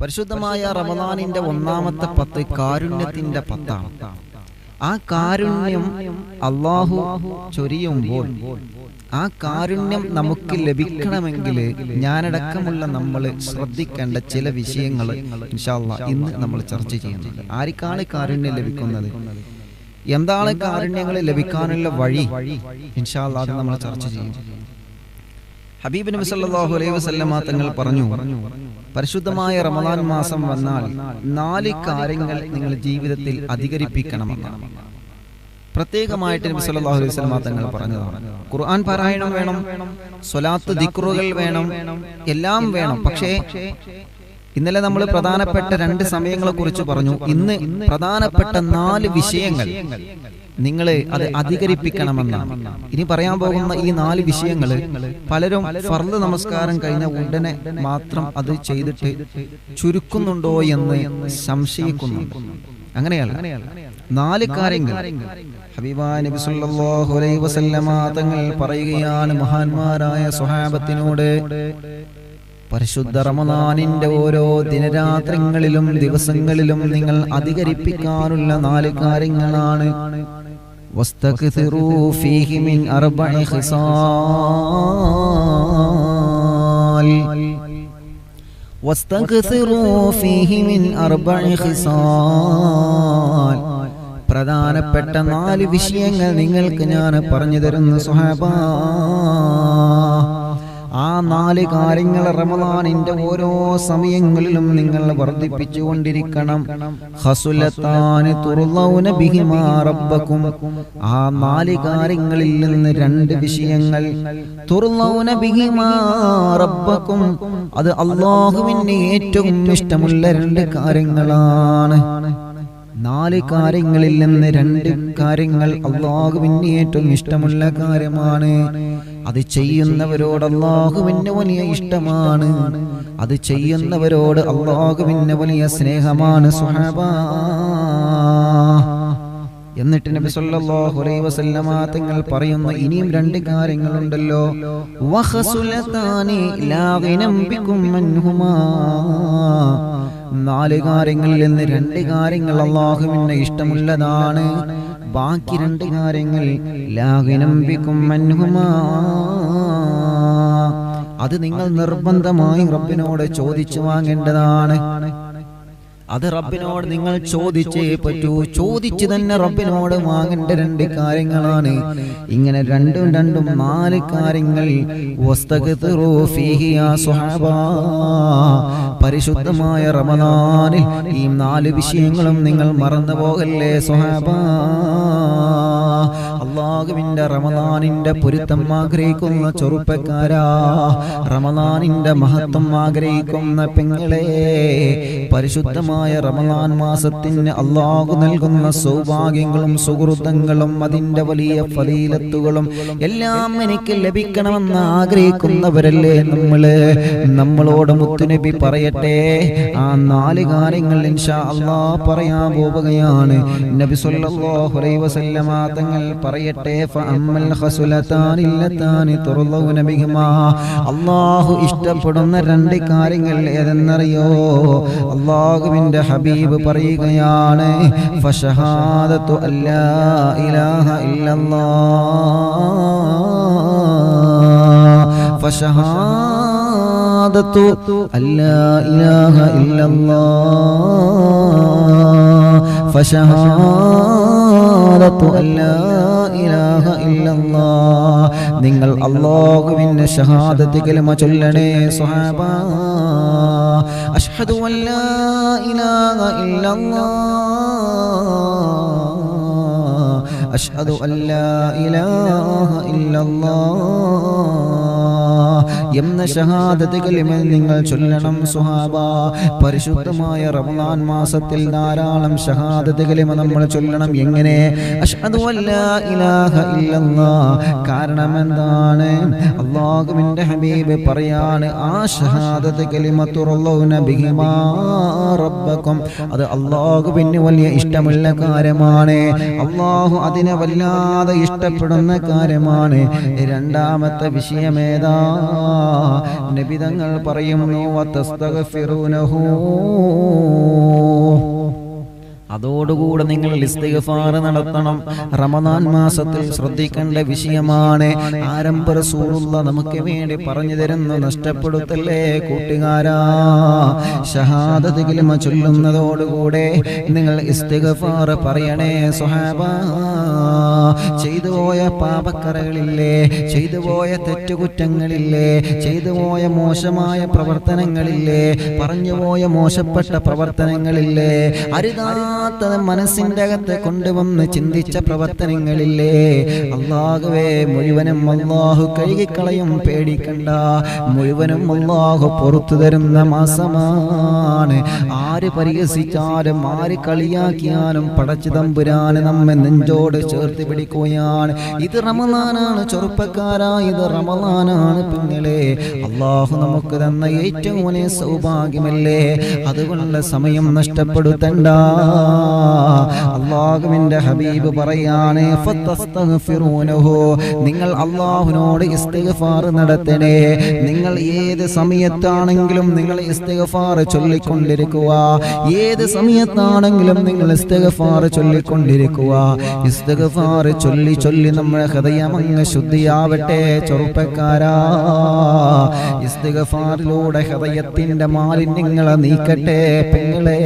പരിശുദ്ധമായ റമദാനിന്റെ ഒന്നാമത്തെ 10 കാരുണ്യത്തിന്റെ 10ആണ്. ആ കാരുണ്യം അല്ലാഹു ചൊരിയുമ്പോൾ ആ കാരുണ്യം നമുക്ക് ലഭിക്കണമെങ്കിൽ ഞാനടക്കമുള്ള നമ്മൾ ശ്രദ്ധിക്കേണ്ട ചില വിഷയങ്ങൾ ഇൻഷാ അല്ലാഹ് ഇന്ന് നമ്മൾ ചർച്ച ചെയ്യുന്നുണ്ട്. ആർക്കാണ് കാരുണ്യം ലഭിക്കുന്നത്, എന്താണ് കാരുണ്യങ്ങൾ ലഭിക്കാനുള്ള വഴി, ഇൻഷാ അല്ലാഹ് അത് നമ്മൾ ചർച്ച ചെയ്യും. ഹബീബ് നബി സല്ലല്ലാഹു അലൈഹി വസല്ലമ തങ്ങൾ പറഞ്ഞു, പരിശുദ്ധമായ റമദാൻ മാസം വന്നാൽ 4 കാര്യങ്ങൾ നിങ്ങൾ ജീവിതത്തിൽ അധികരിപ്പിക്കണമെന്നാണ്. പ്രത്യേകമായിട്ട് നബി സല്ലല്ലാഹു അലൈഹി വസല്ലമ തങ്ങൾ പറഞ്ഞതാണ്. ഖുർആൻ പാരായണം വേണം, സ്വലാത്ത് ദിക്റുകൾ വേണം, എല്ലാം വേണം. പക്ഷേ ഇന്നലെ നമ്മൾ പ്രധാനപ്പെട്ട 2 സമയങ്ങളെ കുറിച്ച് പറഞ്ഞു. ഇന്ന് പ്രധാനപ്പെട്ട 4 വിഷയങ്ങൾ നിങ്ങൾ അത് അധികരിപ്പിക്കണമെന്നാണ്. ഇനി പറയാൻ പോകുന്ന ഈ 4 വിഷയങ്ങൾ പലരും ഫർള് നമസ്കാരം കഴിഞ്ഞ ഉടനെ മാത്രം അത് ചെയ്തിട്ട് ചുരുക്കുന്നുണ്ടോ എന്ന് സംശയിക്കുന്നുണ്ട്. അങ്ങനെയല്ല, 4 കാര്യങ്ങൾ ഹബീബായ നബി സല്ലല്ലാഹു അലൈഹി വസല്ലമ തങ്ങൾ പറയുകയാണ് മഹാന്മാരായ സ്വഹാബത്തിനോട്, പരിശുദ്ധ റമദാനിന്റെ ഓരോ ദിനരാത്രങ്ങളിലും ദിവസങ്ങളിലും നിങ്ങൾ അധികരിപ്പിക്കാനുള്ള 4 കാര്യങ്ങളാണ്. വസ്തക്സിറൂ ഫീഹി മിൻ 4 ഖിസാൽ. വസ്തക്സിറൂ ഫീഹി മിൻ 4 ഖിസാൽ. പ്രധാനപ്പെട്ട 4 വിഷയങ്ങൾ നിങ്ങൾക്ക് ഞാൻ പറഞ്ഞു തരുന്നു സ്വഹാബാ. ആ 4 കാര്യങ്ങൾ റമദാനിന്റെ ഓരോ സമയങ്ങളിലും നിങ്ങൾ വർദ്ധിപ്പിച്ചുകൊണ്ടിരിക്കണം. ഖസുലത്താനി തുർളൗന ബിഹിമാ റബ്ബക്കും. ആ 4 കാര്യങ്ങളിൽ നിന്ന് 2 വിഷയങ്ങൾ തുർളൗന ബിഹിമാ റബ്ബക്കും, അത് അല്ലാഹുവിന് ഏറ്റവും ഇഷ്ടമുള്ള 2 കാര്യങ്ങളാണ്. 4 കാര്യങ്ങളിൽ നിന്ന് 2 കാര്യങ്ങൾ അല്ലാഹുവിന് ഏറ്റവും ഇഷ്ടമുള്ള കാര്യമാണ്. അത് ചെയ്യുന്നവരോട് അല്ലാഹുവിന് വലിയ ഇഷ്ടമാണ്. അത് ചെയ്യുന്നവരോട് അല്ലാഹുവിന് വലിയ സ്നേഹമാണ് സ്വഹാബാ. എന്നിട്ട് നബി സല്ലല്ലാഹു അലൈഹി വസല്ലമ തങ്ങൾ പറയുന്ന ഇനിയും 2 കാര്യങ്ങളുണ്ടല്ലോ. വഖസുലതാനി ലാ ഗിനം ബികും മൻഹുമാ. 4 കാര്യങ്ങളിൽ നിന്ന് 2 കാര്യങ്ങൾ അല്ലാഹുവിന് ഇഷ്ടമുള്ളതാണ്. ബാക്കി 2 കാര്യങ്ങൾ ലാ ഗിനം ബികും മൻഹുമാ. അത് നിങ്ങൾ നിർബന്ധമായും റബ്ബിനോട് ചോദിച്ചു വാങ്ങേണ്ടതാണ്. അത് റബ്ബിനോട് നിങ്ങൾ ചോദിച്ചേ പറ്റൂ. ചോദിച്ചു തന്നെ റബ്ബിനോട് വാങ്ങേണ്ട 2 കാര്യങ്ങളാണ്. ഇങ്ങനെ 2 4 കാര്യങ്ങൾ. വസ്തഗ്ഫിറൂ ഫീഹി യാ സ്വഹാബാ. പരിശുദ്ധമായ റമദാനിൽ ഈ 4 വിഷയങ്ങളും നിങ്ങൾ മറന്നു പോകല്ലേ സ്വഹാബാ. അല്ലാഹുവിന്റെ റമദാനിന്റെ പൊരുത്തം ആഗ്രഹിക്കുന്ന ചെറുപ്പക്കാരാ, റമദാനിന്റെ മഹത്വം ആഗ്രഹിക്കുന്ന പെങ്ങളെ, പരിശുദ്ധമായ റമദാൻ മാസത്തിന് അല്ലാഹു നൽകുന്ന സൗഭാഗ്യങ്ങളും സുഹൃതങ്ങളും അതിന്റെ വലിയ ഫളീലത്തുകളും എല്ലാം എനിക്ക് ലഭിക്കണമെന്ന് ആഗ്രഹിക്കുന്നവരല്ലേ നമ്മളോട് മുത്തുനബി പറയട്ടെ. ആ 4 കാര്യങ്ങൾ ഇൻഷാ അല്ലാഹ് പറയാൻ പോവുകയാണ്. നബി സല്ലല്ലാഹു അലൈഹി വസല്ലമ തങ്ങൾ പറയട്ടെ, ഫഅമ്മൽ ഖസുലതാനി ലതാനി തുർളൗന ബിഹിമാ. അല്ലാഹു ഇഷ്ടപ്പെടുന്ന 2 കാര്യങ്ങൾ ഏതെന്നറിയോ? അല്ലാഹുവിന്റെ ഹബീബ് പറയുകയാണ്, ഫശഹാദതു അല്ലാ ഇലാഹ ഇല്ലല്ലാഹ്. ഫശഹാദതു അല്ലാ ഇലാഹ ഇല്ലല്ലാഹ്. ഫശഹാദതു അല്ലാ ഇലാഹ ഇല്ലല്ലാഹ്. നിങ്ങൾ അല്ലാഹുവിന്റെ ഷഹാദത്ത് കലിമ ചൊല്ലണേ സ്വഹാബാ. അഷ്ഹദു അല്ലാ ഇലാഹ ഇല്ലല്ലാഹ്. അഷ്ഹദു അല്ലാ ഇലാഹ ഇല്ലല്ലാഹ് എന്ന ഷഹാദത്ത് കലിമ നിങ്ങൾ ചൊല്ലണം സ്വഹാബാ. പരിശുദ്ധമായ റമദാൻ മാസത്തിൽ ധാരാളം ഷഹാദത്ത് കലിമ നമ്മൾ ചൊല്ലണം. എങ്ങനെ? അഷ്ഹദു അല്ലാ ഇലാഹ ഇല്ലല്ലാഹ്. കാരണം എന്താണ്? അല്ലാഹുവിന്റെ ഹബീബ് പറയാണ്, ആ ഷഹാദത്ത് കലിമ തുർളൗന ബിഹിമാ റബ്ബക്കും. അത് അല്ലാഹുവിന് വലിയ ഇഷ്ടമുള്ള കാര്യമാണ്. അല്ലാഹു അതിനെ വല്ലാതെ ഇഷ്ടപ്പെടുന്ന കാര്യമാണ്. രണ്ടാമത്തെ വിഷയമേതാ? നബി തങ്ങൾ പറയുന്നു വതസ്തഗ്ഫിറൂനഹു, അതോടുകൂടെ നിങ്ങൾ ഇസ്തിഗ്ഫാർ നടത്തണം. റമദാൻ മാസത്തിൽ ശ്രദ്ധിക്കേണ്ട വിഷയമാണ്. ആരംഭ റസൂലുള്ളാഹി നമുക്ക് വേണ്ടി പറഞ്ഞു തരുന്നു, നഷ്ടപ്പെടുത്തല്ലേ കൂട്ടുകാരാ. ഷഹാദത്ത് കലിമ ചൊല്ലുന്നതോടുകൂടെ നിങ്ങൾ ഇസ്തിഗ്ഫാർ പറയണേ സ്വഹാബ. ചെയ്തുപോയ പാപക്കറകളില്ലേ, ചെയ്തുപോയ തെറ്റുകുറ്റങ്ങളില്ലേ, ചെയ്തുപോയ മോശമായ പ്രവർത്തനങ്ങളില്ലേ, പറഞ്ഞുപോയ മോശപ്പെട്ട പ്രവർത്തനങ്ങളില്ലേ, മനസ്സിന്റെ അകത്ത് കൊണ്ടുവന്ന് ചിന്തിച്ച പ്രവർത്തനങ്ങളില്ലേ, അല്ലാഹുവേ മുഴുവനും അല്ലാഹു കഴുകിക്കളയും, പേടിക്കണ്ട. മുഴുവനും അല്ലാഹു പുറത്തു തരുന്ന മാസമാണ്. ആര് പരിഹസിച്ചാലും ആര് കളിയാക്കിയാലും പടച്ചു തമ്പുരാന് നമ്മെ നെഞ്ചോട് ചേർത്ത് പിടിക്കുകയാണ്. ഇത് റമദാനാണ് ചെറുപ്പക്കാരാ, ഇത് റമദാനാണ് പെങ്ങളെ. അല്ലാഹു നമുക്ക് തന്ന ഏറ്റവും വലിയ സൗഭാഗ്യമല്ലേ. അതുകൊണ്ട് സമയം നഷ്ടപ്പെടുത്തണ്ട. അല്ലാഹുവിന്റെ ഹബീബ് പറയാണ് ഫതസ്തഗ്ഫിറൂനഹു, നിങ്ങൾ അല്ലാഹുവിനോട് ഇസ്തിഗ്ഫാർ നടത്തണേ. നിങ്ങൾ ഏത് സമയത്താണെങ്കിലും നിങ്ങൾ ഇസ്തിഗ്ഫാർ ചൊല്ലിക്കൊണ്ടിരിക്കുക. ഏത് സമയത്താണെങ്കിലും നിങ്ങൾ ഇസ്തിഗ്ഫാർ ചൊല്ലിക്കൊണ്ടിരിക്കുക. ഇസ്തിഗ്ഫാർ ചൊല്ലി ചൊല്ലി നമ്മുടെ ഹൃദയം അങ്ങ് ശുദ്ധിയാവട്ടെ ചെറുപ്പക്കാരാ. ഇസ്തിഗ്ഫാറിലൂടെ ഹൃദയത്തിന്റെ മാലിന്യങ്ങളെ നീക്കട്ടെ പെങ്ങളെ.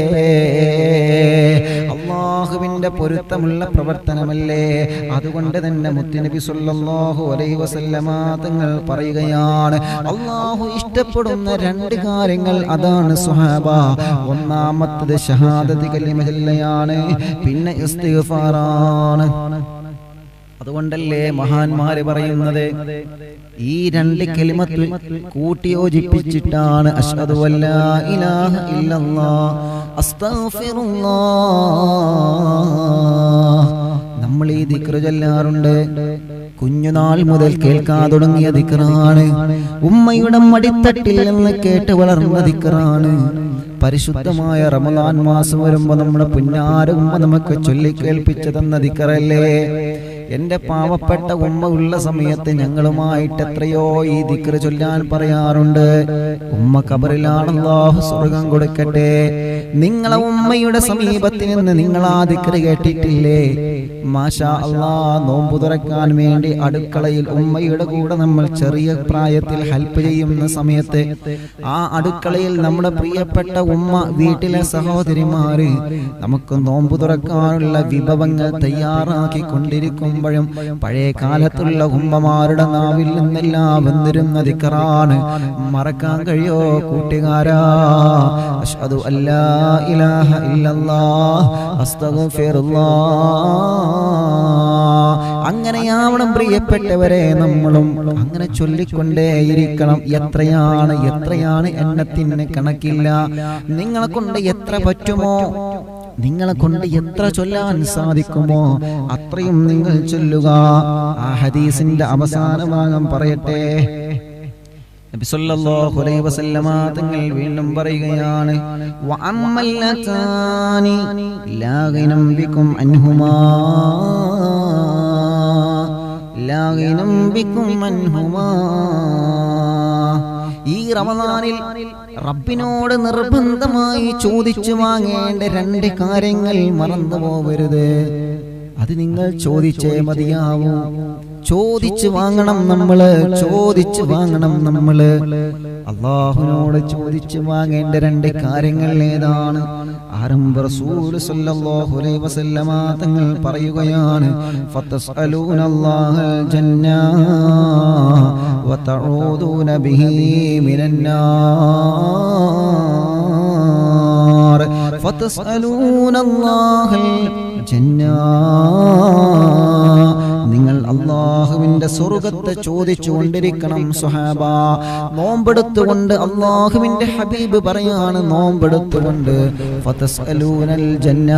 അല്ലാഹുവിന്റെ പൊരുത്തമുള്ള പ്രവർത്തനമല്ലേ. അതുകൊണ്ട് തന്നെ മുത്തുനബി സല്ലല്ലാഹു അലൈഹി വസല്ലമ തങ്ങൾ പറയുകയാണ്, അല്ലാഹു ഇഷ്ടപ്പെടുന്ന രണ്ട് കാര്യങ്ങൾ അതാണ് സ്വഹാബ. ഒന്നാമത്തേത് ഷഹാദത്ത് കലിമ ചൊല്ലലാണ്, പിന്നെ ഇസ്തിഗ്ഫാറാണ്. അതുകൊണ്ടല്ലേ മഹാന്മാര് പറയുന്നത്, ഈ രണ്ട് കലിമത്ത് കൂട്ടിയോജിപ്പിച്ചിട്ടാണ് അശ്ഹദു അല്ലാ ഇലാഹ ഇല്ലല്ലാഹ് അസ്തഗ്ഫിറുല്ലാഹ്. നമ്മൾ ഈ ദിക്ർ ചൊല്ലാറുണ്ട്. കുഞ്ഞുനാൾ മുതൽ കേൾക്കാൻ തുടങ്ങിയ ദിക്റാണ്. ഉമ്മയുടെ മടിത്തട്ടിൽ നിന്ന് കേട്ട് വളർന്ന ദിക്റാണ്. പരിശുദ്ധമായ റമദാൻ മാസം വരുമ്പോ നമ്മുടെ പുന്നാര ഉമ്മ നമുക്ക് ചൊല്ലിക്കേൾപ്പിച്ചു തന്ന ദിക്റല്ലേ. എന്റെ പാവപ്പെട്ട ഉമ്മ ഉള്ള സമയത്ത് ഞങ്ങളുമായിട്ട് എത്രയോ ഈ ദിക്ർ ചൊല്ലാൻ പറയാറുണ്ട്. ഉമ്മ ഖബറിലാണ്, അല്ലാഹു സ്വർഗ്ഗം കൊടുക്കട്ടെ. നിങ്ങളെ ഉമ്മയുടെ സമീപത്തിൽ നിന്ന് നിങ്ങൾ ആ ദിക്ർ കേട്ടിട്ടില്ലേ? മാഷാ അല്ലാഹ്, നോമ്പ് തുറക്കാൻ വേണ്ടി അടുക്കളയിൽ ഉമ്മയുടെ കൂടെ നമ്മൾ ചെറിയ പ്രായത്തിൽ ഹെൽപ്പ് ചെയ്യുന്ന സമയത്ത് ആ അടുക്കളയിൽ നമ്മുടെ പ്രിയപ്പെട്ട ഉമ്മ, വീട്ടിലെ സഹോദരിമാര് നമുക്ക് നോമ്പ് തുറക്കാനുള്ള വിഭവങ്ങൾ തയ്യാറാക്കി കൊണ്ടിരിക്കുമ്പോഴും പഴയ കാലത്തുള്ള ഉമ്മമാരുടെ നാവിൽ നിന്നെല്ലാം വന്നിരുന്ന ദിക്റാണ്. മറക്കാൻ കഴിയോ കൂട്ടുകാരാ? അശ്ഹദു അല്ലാ ഇലാഹ ഇല്ലല്ലാഹ് അസ്തഗ്ഫിറുല്ലാഹ്. അങ്ങനെയാവണം പ്രിയപ്പെട്ടവരെ, നമ്മളും അങ്ങനെ ചൊല്ലിക്കൊണ്ടേയിരിക്കണം. എത്രയാണ് എണ്ണത്തിന് കണക്കില്ല. നിങ്ങളെ കൊണ്ട് എത്ര പറ്റുമോ, നിങ്ങളെ കൊണ്ട് എത്ര ചൊല്ലാൻ സാധിക്കുമോ അത്രയും നിങ്ങൾ ചൊല്ലുക. ആ ഹദീസിന്റെ അവസാന ഭാഗം പറയട്ടെ. നബി സല്ലല്ലാഹു അലൈഹി വസല്ലമ തങ്ങൾ വീണ്ടും പറയുകയാണ്, വഅമ്മല്ലതാനി ലാ ഗിനം ബികും അൻഹുമാ, ലാ ഗിനം ബികും അൻഹുമാ. ഈ റമദാനിൽ റബ്ബിനോട് നിർബന്ധമായി ചോദിച്ചു വാങ്ങേണ്ട രണ്ട് കാര്യങ്ങൾ മറന്നു പോകരുത്. അത് നിങ്ങൾ ചോദിച്ചേ മതിയാവൂ. ചോദിച്ചു വാങ്ങണം നമ്മള്. അല്ലാഹുവിനോട് ചോദിച്ചു വാങ്ങേണ്ട രണ്ട് കാര്യങ്ങൾ ഏതാണ്? ആരംഭ റസൂൽ സല്ലല്ലാഹു അലൈഹി വസല്ലമ തങ്ങൾ പറയുകയാണ്, ഫതസ്അലൂനല്ലാഹൽ ജന്ന വതഊദൂന ബിഹി മിനന്നാർ. ഫതസ്അലൂനല്ലാഹൽ ജന്ന, നിങ്ങൾ അല്ലാഹുവിന്റെ സ്വർഗ്ഗത്തെ ചോദിച്ചുകൊണ്ടിരിക്കണം സ്വഹാബ. നോമ്പെടുത്തുകൊണ്ട് അല്ലാഹുവിന്റെ ഹബീബ് പറയാണ്, നോമ്പെടുത്തുകൊണ്ട് ഫതസ്അലൂനൽ ജന്ന,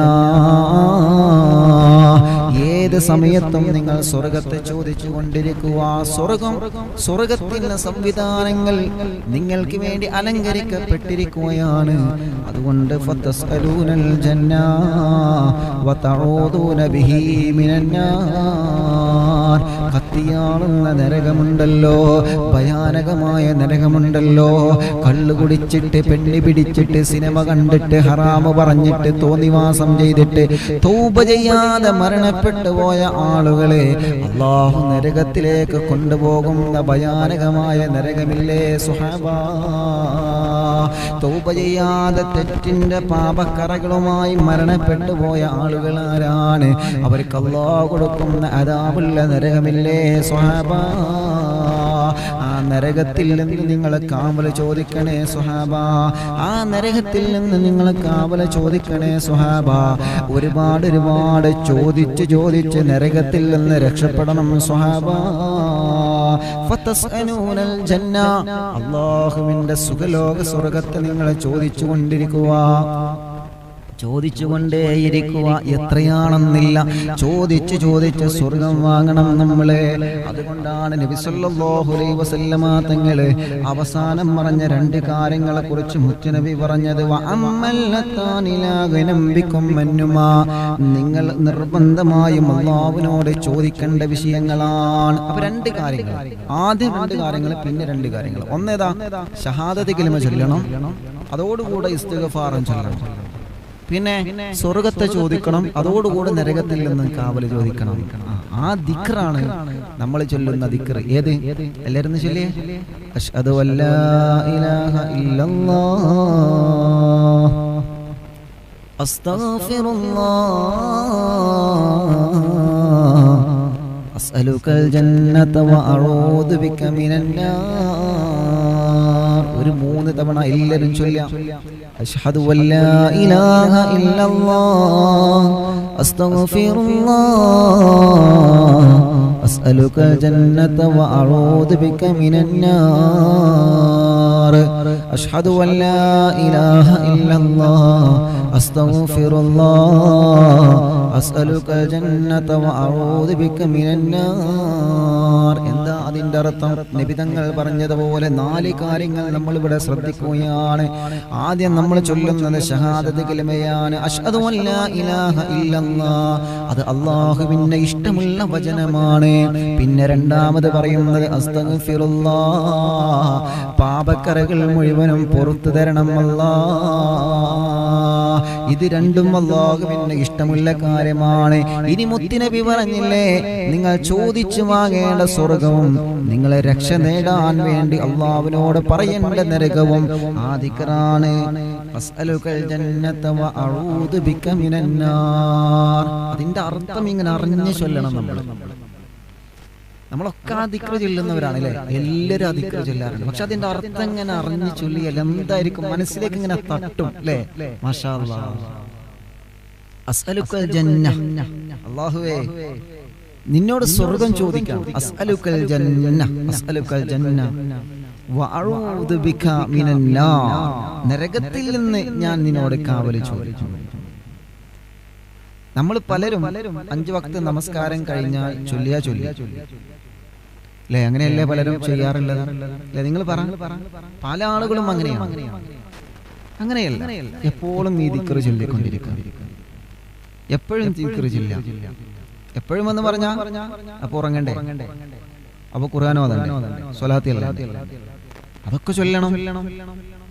ഏത് സമയത്തും നിങ്ങൾ സ്വർഗത്തെ ചോദിച്ചു കൊണ്ടിരിക്കുക. സ്വർഗത്തിന്റെ സംവിധാനങ്ങൾ നിങ്ങൾക്ക് വേണ്ടി അലങ്കരിക്കപ്പെട്ടിരിക്കുകയാണ്. അതുകൊണ്ട് ഫതസ്അലൂനൽ ജന്ന വതഊദൂന ബിഹി മിനന്നാർ. കത്തിയാളുന്ന നരകമുണ്ടല്ലോ, ഭയാനകമായ നരകമുണ്ടല്ലോ. കള്ളു കുടിച്ചിട്ട്, പെണ്ണി പിടിച്ചിട്ട്, സിനിമ കണ്ടിട്ട്, ഹറാമ് പറഞ്ഞിട്ട്, തോന്നിവാസം ചെയ്തിട്ട്, തൗബ ചെയ്യാതെ മരണപ്പെട്ടു പോയ ആളുകളെ അല്ലാഹു നരകത്തിലേക്ക് കൊണ്ടുപോകുന്ന ഭയാനകമായ നരകമില്ലേ സുഹബാ? തൗബ ചെയ്യാതെ തെറ്റിന്റെ പാപക്കറകളുമായി മരണപ്പെട്ടു പോയ ആളുകൾ ആരാണ്? അവർക്ക് അല്ലാഹു കൊടുക്കുന്ന അദാബുള്ള നരകമില്ലേ സുഹബാ? ആ നരകത്തിൽ നിന്ന് നിങ്ങൾ കാവൽ ചോദിക്കണേ സുഹാബ. ആ നരകത്തിൽ നിന്ന് നിങ്ങൾ കാവൽ ചോദിക്കണേ സുഹാബ. ഒരുപാട് ചോദിച്ച് നരകത്തിൽ നിന്ന് രക്ഷപ്പെടണം സുഹാബ. ഫതസ്അലൂനൽ ജന്ന, അല്ലാഹുവിന്റെ സുഖലോക സ്വർഗ്ഗത്തെ നിങ്ങൾ ചോദിച്ചുകൊണ്ടേയിരിക്കുക. എത്രയാണെന്നില്ല, ചോദിച്ച് സ്വർഗം വാങ്ങണം നമ്മളെ. അതുകൊണ്ടാണ് നബി സല്ലല്ലാഹു അലൈഹി വസല്ലമ തങ്ങള് അവസാനം പറഞ്ഞ രണ്ട് കാര്യങ്ങളെ കുറിച്ച് മുത്തുനബി പറഞ്ഞത് നിങ്ങൾ നിർബന്ധമായും അല്ലാഹുവിനോട് ചോദിക്കേണ്ട വിഷയങ്ങളാണ്. അപ്പൊ രണ്ട് കാര്യങ്ങൾ, ആദ്യം രണ്ട് കാര്യങ്ങൾ, പിന്നെ രണ്ട് കാര്യങ്ങൾ. ഒന്നേതാ? ഷഹാദത്ത് കലിമ ചൊല്ലണം, അതോടുകൂടെ ഇസ്തിഗ്ഫാറും ചൊല്ലണം. പിന്നെ സ്വർഗത്തെ ചോദിക്കണം, അതോടുകൂടെ നരകത്തിൽ നിന്ന് കാവൽ ചോദിക്കണം. ആ ദിക്റാണ് നമ്മൾ ചൊല്ലുന്ന ദിക്ർ. ഏത്? എല്ലാവരും ചൊല്ലിയേ. അശ്ഹദു അല്ലാ ഇലാഹ ഇല്ലല്ലാഹ് അസ്തഗ്ഫിറുല്ലാഹ് അസ്അലുകൽ ജന്നത വഅഊദു ബിക മിനന്നാർ. ഒരു 3 തവണ എല്ലാവരും ചൊല്ലാം. അശ്ഹദു അല്ലാ ഇലാഹ ഇല്ലല്ലാഹ് അസ്തഗ്ഫിറുല്ലാഹ് അസ്അലുകൽ ജന്നത വഅഊദു ബിക മിനന്നാർ. അശ്ഹദു അല്ലാ ഇലാഹ ഇല്ലല്ലാഹ് അസ്തഗ്ഫിറുല്ലാഹ് അസ്അലുകൽ ജന്നത വഅഊദു ബിക മിനന്നാർ. എന്താ അതിന്റെ അർത്ഥം? നബി തങ്ങൾ പറഞ്ഞതുപോലെ 4 കാര്യങ്ങൾ നമ്മൾ ഇവിടെ ശ്രദ്ധിക്കുകയാണ്. ആദ്യം നമ്മൾ ചൊല്ലുന്നത് ഷഹാദത്ത് കലിമയാണ്, അശ്ഹദു അല്ലാ ഇലാഹ ഇല്ലല്ലാഹ്. അത് അല്ലാഹുവിന്റെ ഇഷ്ടമുള്ള വചനമാണ്. പിന്നെ രണ്ടാമത് പറയുന്നത് അസ്തഗ്ഫിറുല്ലാഹ്, പാപക്കറകൾ മുഴുവനും പുറത്തു തരണം അല്ലാഹ്. ഇത് രണ്ടും അല്ലാഹുവിന്റെ ഇഷ്ടമുള്ള കാര്യമാണ്. ഇനി മുത്തുനബി പറഞ്ഞില്ലേ, നിങ്ങൾ ചോദിച്ചു വാങ്ങേണ്ട സ്വർഗവും നിങ്ങളെ രക്ഷ നേടാൻ വേണ്ടി അല്ലാഹുവിനോട് പറയേണ്ട നരകവും ആ ദിക്റാണ്. അസ്അലുകൽ ജന്നത വഅഊദു ബിക മിനന്നാർ. അതിന്റെ അർത്ഥം ഇങ്ങനെ അറിഞ്ഞു ചൊല്ലണം. നമ്മളൊക്കെ ആ ദിക്ർ ചൊല്ലുന്നവരാണ് അല്ലേ? എല്ലാവരും ആ ദിക്ർ ചൊല്ലാറുണ്ട്. പക്ഷെ അതിന്റെ അർത്ഥം ഇങ്ങനെ അറിഞ്ഞു ചൊല്ലിയാൽ എന്തായിരിക്കും? മനസ്സിലേക്ക് ഇങ്ങനെ തട്ടും അല്ലേ? മാഷാ അല്ലാഹ്. അസ്അലുകൽ ജന്ന, അല്ലാഹുവേ നിന്നോട് സ്വർഗ്ഗം ചോദിക്കാം. അസ്അലുകൽ ജന്ന, അസ്അലുകൽ ജന്ന വഅഊദു ബിക മിനന്നാർ. നരകത്തിൽ നിന്ന് ഞാൻ നിന്നോട് കാവൽ ചോദിക്കുന്നു. നമ്മൾ പലരും 5 വക്ത് നമസ്കാരം കഴിഞ്ഞാൽ ചൊല്ലിയാ അല്ലേ? അങ്ങനെയല്ലേ പലരും ചെയ്യാറുള്ളത് അല്ലേ? നിങ്ങൾ പറ. പല ആളുകളും അങ്ങനെയല്ല. എപ്പോഴും ഈ ദിക്ർ ചൊല്ലിക്കൊണ്ടിരിക്കുക, എപ്പോഴും ദിക്ർ ചൊല്ലുക. എപ്പോഴും എന്ന് പറഞ്ഞാ അപ്പൊ ഉറങ്ങണ്ടേ? അപ്പൊ ഖുർആൻ ഓതണ്ടേ? സ്വലാത്ത് ചൊല്ലണ്ടേ? അതൊക്കെ ചൊല്ലണം.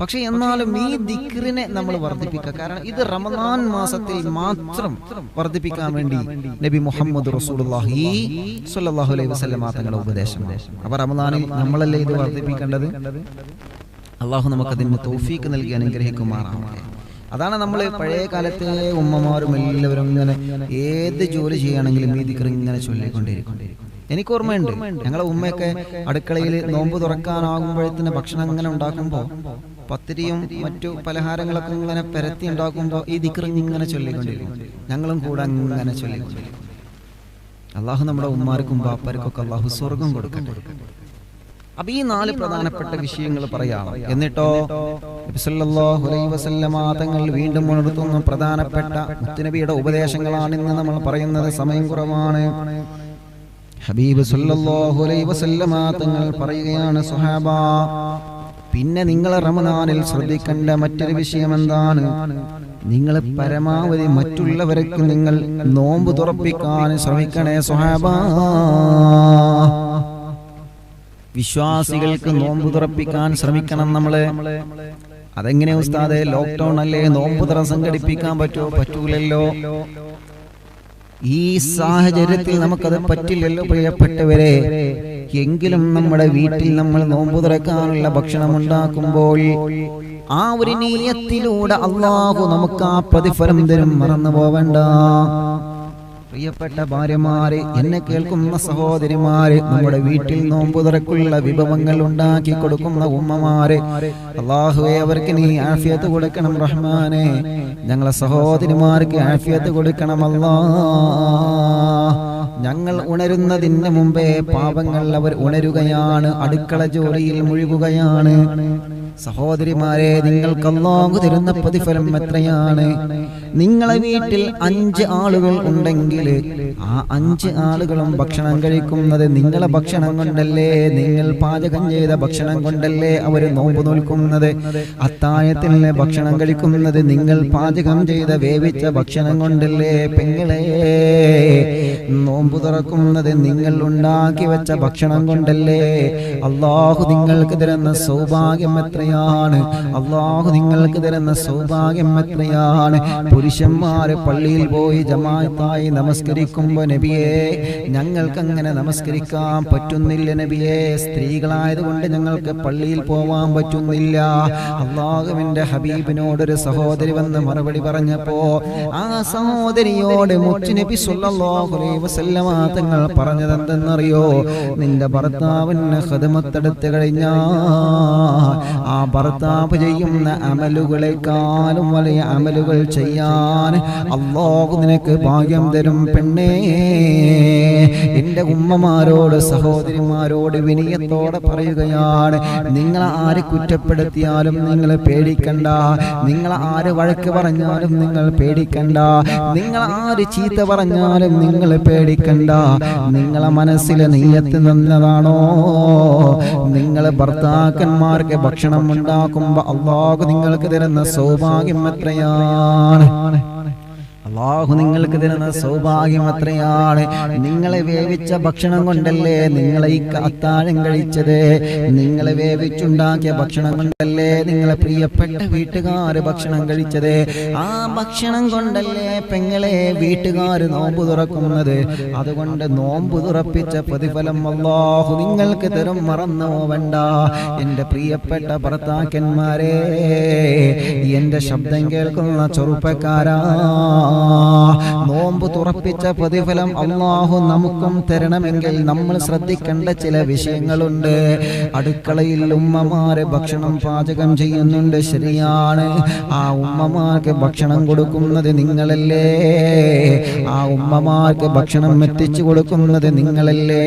പക്ഷെ എന്നാലും ഈ ദിക്റിനെ നമ്മൾ വർദ്ധിപ്പിക്കുക. കാരണം ഇത് റമദാൻ മാസത്തിൽ മാത്രം വർദ്ധിപ്പിക്കാൻ വേണ്ടി നബി മുഹമ്മദ് റസൂലുള്ളാഹി സ്വല്ലല്ലാഹു അലൈഹി വസല്ലം തങ്ങളുടെ ഉപദേശം. അപ്പൊ റമദാനിൽ നമ്മളല്ലേ ഇത് വർദ്ധിപ്പിക്കേണ്ടത്? അള്ളാഹു നമുക്കതിന് തൗഫീഖ് നൽകി അനുഗ്രഹിക്കുമാറാവട്ടെ. അതാണ് നമ്മൾ പഴയ കാലത്തെ ഉമ്മമാരും എല്ലാവരും ഇങ്ങനെ ഏത് ജോലി ചെയ്യുകയാണെങ്കിലും ഈ ദിക്ർ ഇങ്ങനെ ചൊല്ലിക്കൊണ്ടിരിക്കും. എനിക്ക് ഓർമ്മയുണ്ട്, ഞങ്ങളെ ഉമ്മയൊക്കെ അടുക്കളയിൽ നോമ്പ് തുറക്കാനാകുമ്പോഴത്തിന് ഭക്ഷണം ഇങ്ങനെ ഉണ്ടാക്കുമ്പോൾ പത്തിരിയും മറ്റു പലഹാരങ്ങളൊക്കെ ഇങ്ങനെ പരത്തി ഉണ്ടാക്കുമ്പോൾ ഈ ദിക്ർ ഇങ്ങനെ ചൊല്ലിക്കൊണ്ടിരിക്കും. ഞങ്ങളും കൂടെ അങ്ങനെ ചൊല്ലിക്കൊണ്ടിരിക്കും. അള്ളാഹു നമ്മുടെ ഉമ്മാർക്കും ബാപ്പാർക്കൊക്കെ അള്ളാഹു സ്വർഗം കൊടുക്കട്ടെ. അപ്പൊ ഈ 4 പ്രധാനപ്പെട്ട വിഷയങ്ങൾ പറയാം. എന്നിട്ടോ സല്ലല്ലാഹു അലൈഹി വസല്ലമ തങ്ങൾ വീണ്ടും ഉണർത്തുന്ന പ്രധാനപ്പെട്ട മുത്തുനബിയുടെ ഉപദേശങ്ങളാണ് ഇന്ന് നമ്മൾ പറയുന്നത്. സമയം കുറവാണ്. ഹബീബ് സല്ലല്ലാഹു അലൈഹി വസല്ലമ തങ്ങൾ പറയുകയാണ്, സ്വഹാബ, പിന്നെ നിങ്ങൾ റമദാനിൽ ശ്രദ്ധിക്കേണ്ട മറ്റൊരു വിഷയം എന്താണ്? നിങ്ങൾ പരമാവധി മറ്റുള്ളവർക്ക് നിങ്ങൾ നോമ്പ് തുറപ്പിക്കാൻ ശ്രമിക്കണേ സ്വഹാബ. വിശ്വാസികൾക്ക് നോമ്പ് തുറപ്പിക്കാൻ ശ്രമിക്കണം നമ്മള്. അതെങ്ങനെ ഉസ്താദേ? ലോക്ക്ഡൌൺ അല്ലേ, നോമ്പ് തുറ സംഘടിപ്പിക്കാൻ പറ്റുമോ? പറ്റൂലല്ലോ. ഈ സാഹചര്യത്തിൽ നമുക്കത് പറ്റില്ലല്ലോ പ്രിയപ്പെട്ടവരെ. എങ്കിലും നമ്മുടെ വീട്ടിൽ നമ്മൾ നോമ്പ് തുറക്കാനുള്ള ഭക്ഷണം ഉണ്ടാക്കുമ്പോൾ ആ ഒരു നിയ്യത്തിലൂടെ അല്ലാഹു നമുക്ക് ആ പ്രതിഫലം തരും, മറന്നു പോവണ്ട. പ്രിയപ്പെട്ട ഭാര്യമാരെ, എന്നെ കേൾക്കുന്ന സഹോദരിമാരെ, നമ്മുടെ വീട്ടിൽ നോമ്പ് തുറക്കുള്ള വിഭവങ്ങൾ ഉണ്ടാക്കി കൊടുക്കുന്ന ഉമ്മമാരെ, അല്ലാഹുവേ അവർക്ക് നീ ആഫിയത്ത് കൊടുക്കണം റഹ്മാനെ. ഞങ്ങളെ സഹോദരിമാർക്ക് ആഫിയത്ത് കൊടുക്കണം അല്ലാഹ്. ഞങ്ങൾ ഉണരുന്നതിന് മുമ്പേ പാപങ്ങൾ അവർ ഉണരുകയാണ്, അടുക്കള ജോലിയിൽ മുഴുകുകയാണ്. സഹോദരിമാരെ, നിങ്ങൾക്ക് അല്ലാഹു തരുന്ന പ്രതിഫലം എത്രയാണ്? നിങ്ങളെ വീട്ടിൽ 5 ആളുകൾ ഉണ്ടെങ്കിൽ ആ 5 ആളുകളും ഭക്ഷണം കഴിക്കുന്നത് നിങ്ങളെ ഭക്ഷണം കൊണ്ടല്ലേ, നിങ്ങൾ പാചകം ചെയ്ത ഭക്ഷണം കൊണ്ടല്ലേ അവർ നോമ്പ് നോൽക്കുന്നത്. അത്താഴത്തിൽ ഭക്ഷണം കഴിക്കുന്നത് നിങ്ങൾ പാചകം ചെയ്ത വേവിച്ച ഭക്ഷണം കൊണ്ടല്ലേ. പെങ്ങളെ, നോമ്പ് തുറക്കുന്നത് നിങ്ങൾ ഉണ്ടാക്കി വെച്ച ഭക്ഷണം കൊണ്ടല്ലേ. അല്ലാഹു നിങ്ങൾക്ക് തരുന്ന സൗഭാഗ്യം എത്രയാണ്! അല്ലാഹു നിങ്ങൾക്ക് തരുന്ന സൗഭാഗ്യം എത്രയാണ്! പുരുഷന്മാര് പള്ളിയിൽ പോയി ജമാഅത്തായി നമസ്കരിക്കുമ്പോ നബിയേ, ഞങ്ങൾക്ക് അങ്ങനെ നമസ്കരിക്കാൻ പറ്റുന്നില്ല നബിയേ, സ്ത്രീകളായതുകൊണ്ട് ഞങ്ങൾക്ക് പള്ളിയിൽ പോവാൻ പറ്റുന്നില്ല. അല്ലാഹുവിന്റെ ഹബീബിനോടൊരു സഹോദരി വന്ന് മറുപടി പറഞ്ഞപ്പോ ആ സഹോദരിയോട് മുത്തുനബി സ്വല്ലല്ലാഹു അലൈഹി വസല്ലമ തങ്ങൾ പറഞ്ഞത് എന്തെന്നറിയോ? നിന്റെ ഭർത്താവിന് ഖിദ്മത്തെടുത്ത് കഴിഞ്ഞാൽ ആ ഭർത്താവ് ചെയ്യുന്ന അമലുകളെക്കാളും വലിയ അമലുകൾ ചെയ്യാൻ അല്ലാഹു നിനക്ക് ഭാഗ്യം തരും പെണ്ണേ. എന്റെ ഉമ്മമാരോട് സഹോദരിമാരോട് വിനയത്തോടെ പറയുകയാണ്, നിങ്ങൾ ആര് കുറ്റപ്പെടുത്തിയാലും നിങ്ങൾ പേടിക്കണ്ട, നിങ്ങൾ ആര് വഴക്ക് പറഞ്ഞാലും നിങ്ങൾ പേടിക്കണ്ട, നിങ്ങൾ ആര് ചീത്ത പറഞ്ഞാലും നിങ്ങൾ പേടിക്കണ്ട. നിങ്ങളെ മനസ്സിലെ നിയ്യത്ത് നല്ലതാണോ? നിങ്ങൾ ഭർത്താക്കന്മാർക്ക് ഭക്ഷണം ഉണ്ടാക്കുമ്പോ അല്ലാഹു നിങ്ങൾക്ക് തരുന്ന സൗഭാഗ്യം എത്രയാണ്! അല്ലാഹു നിങ്ങൾക്ക് തരുന്ന സൗഭാഗ്യം എത്രയാണ്! നിങ്ങളെ വേവിച്ച ഭക്ഷണം കൊണ്ടല്ലേ നിങ്ങളെ ഈ അത്താഴം കഴിച്ചത്. നിങ്ങളെ വേവിച്ചുണ്ടാക്കിയ ഭക്ഷണം കൊണ്ടല്ലേ നിങ്ങളെ പ്രിയപ്പെട്ട വീട്ടുകാര് ഭക്ഷണം കഴിച്ചത്. ആ ഭക്ഷണം കൊണ്ടല്ലേ പെങ്ങളെ വീട്ടുകാര് നോമ്പ് തുറക്കുന്നത്. അതുകൊണ്ട് നോമ്പ് തുറപ്പിച്ച പ്രതിഫലം അല്ലാഹു നിങ്ങൾക്ക് തരും, മറന്നു പോവണ്ട. എന്റെ പ്രിയപ്പെട്ട ഭർത്താക്കന്മാരെ, എന്റെ ശബ്ദം കേൾക്കുന്ന ചെറുപ്പക്കാരാ, നോമ്പ് തുറപ്പിച്ച പ്രതിഫലം അല്ലാഹു നമുക്കും തരണമെങ്കിൽ നമ്മൾ ശ്രദ്ധിക്കേണ്ട ചില വിഷയങ്ങളുണ്ട്. അടുക്കളയിൽ ഉമ്മമാര് ഭക്ഷണം പാചകം ചെയ്യുന്നുണ്ട്, ശരിയാണ്. ആ ഉമ്മമാർക്ക് ഭക്ഷണം കൊടുക്കുന്നത് നിങ്ങളല്ലേ, ആ ഉമ്മമാർക്ക് ഭക്ഷണം എത്തിച്ചു കൊടുക്കുന്നത് നിങ്ങളല്ലേ.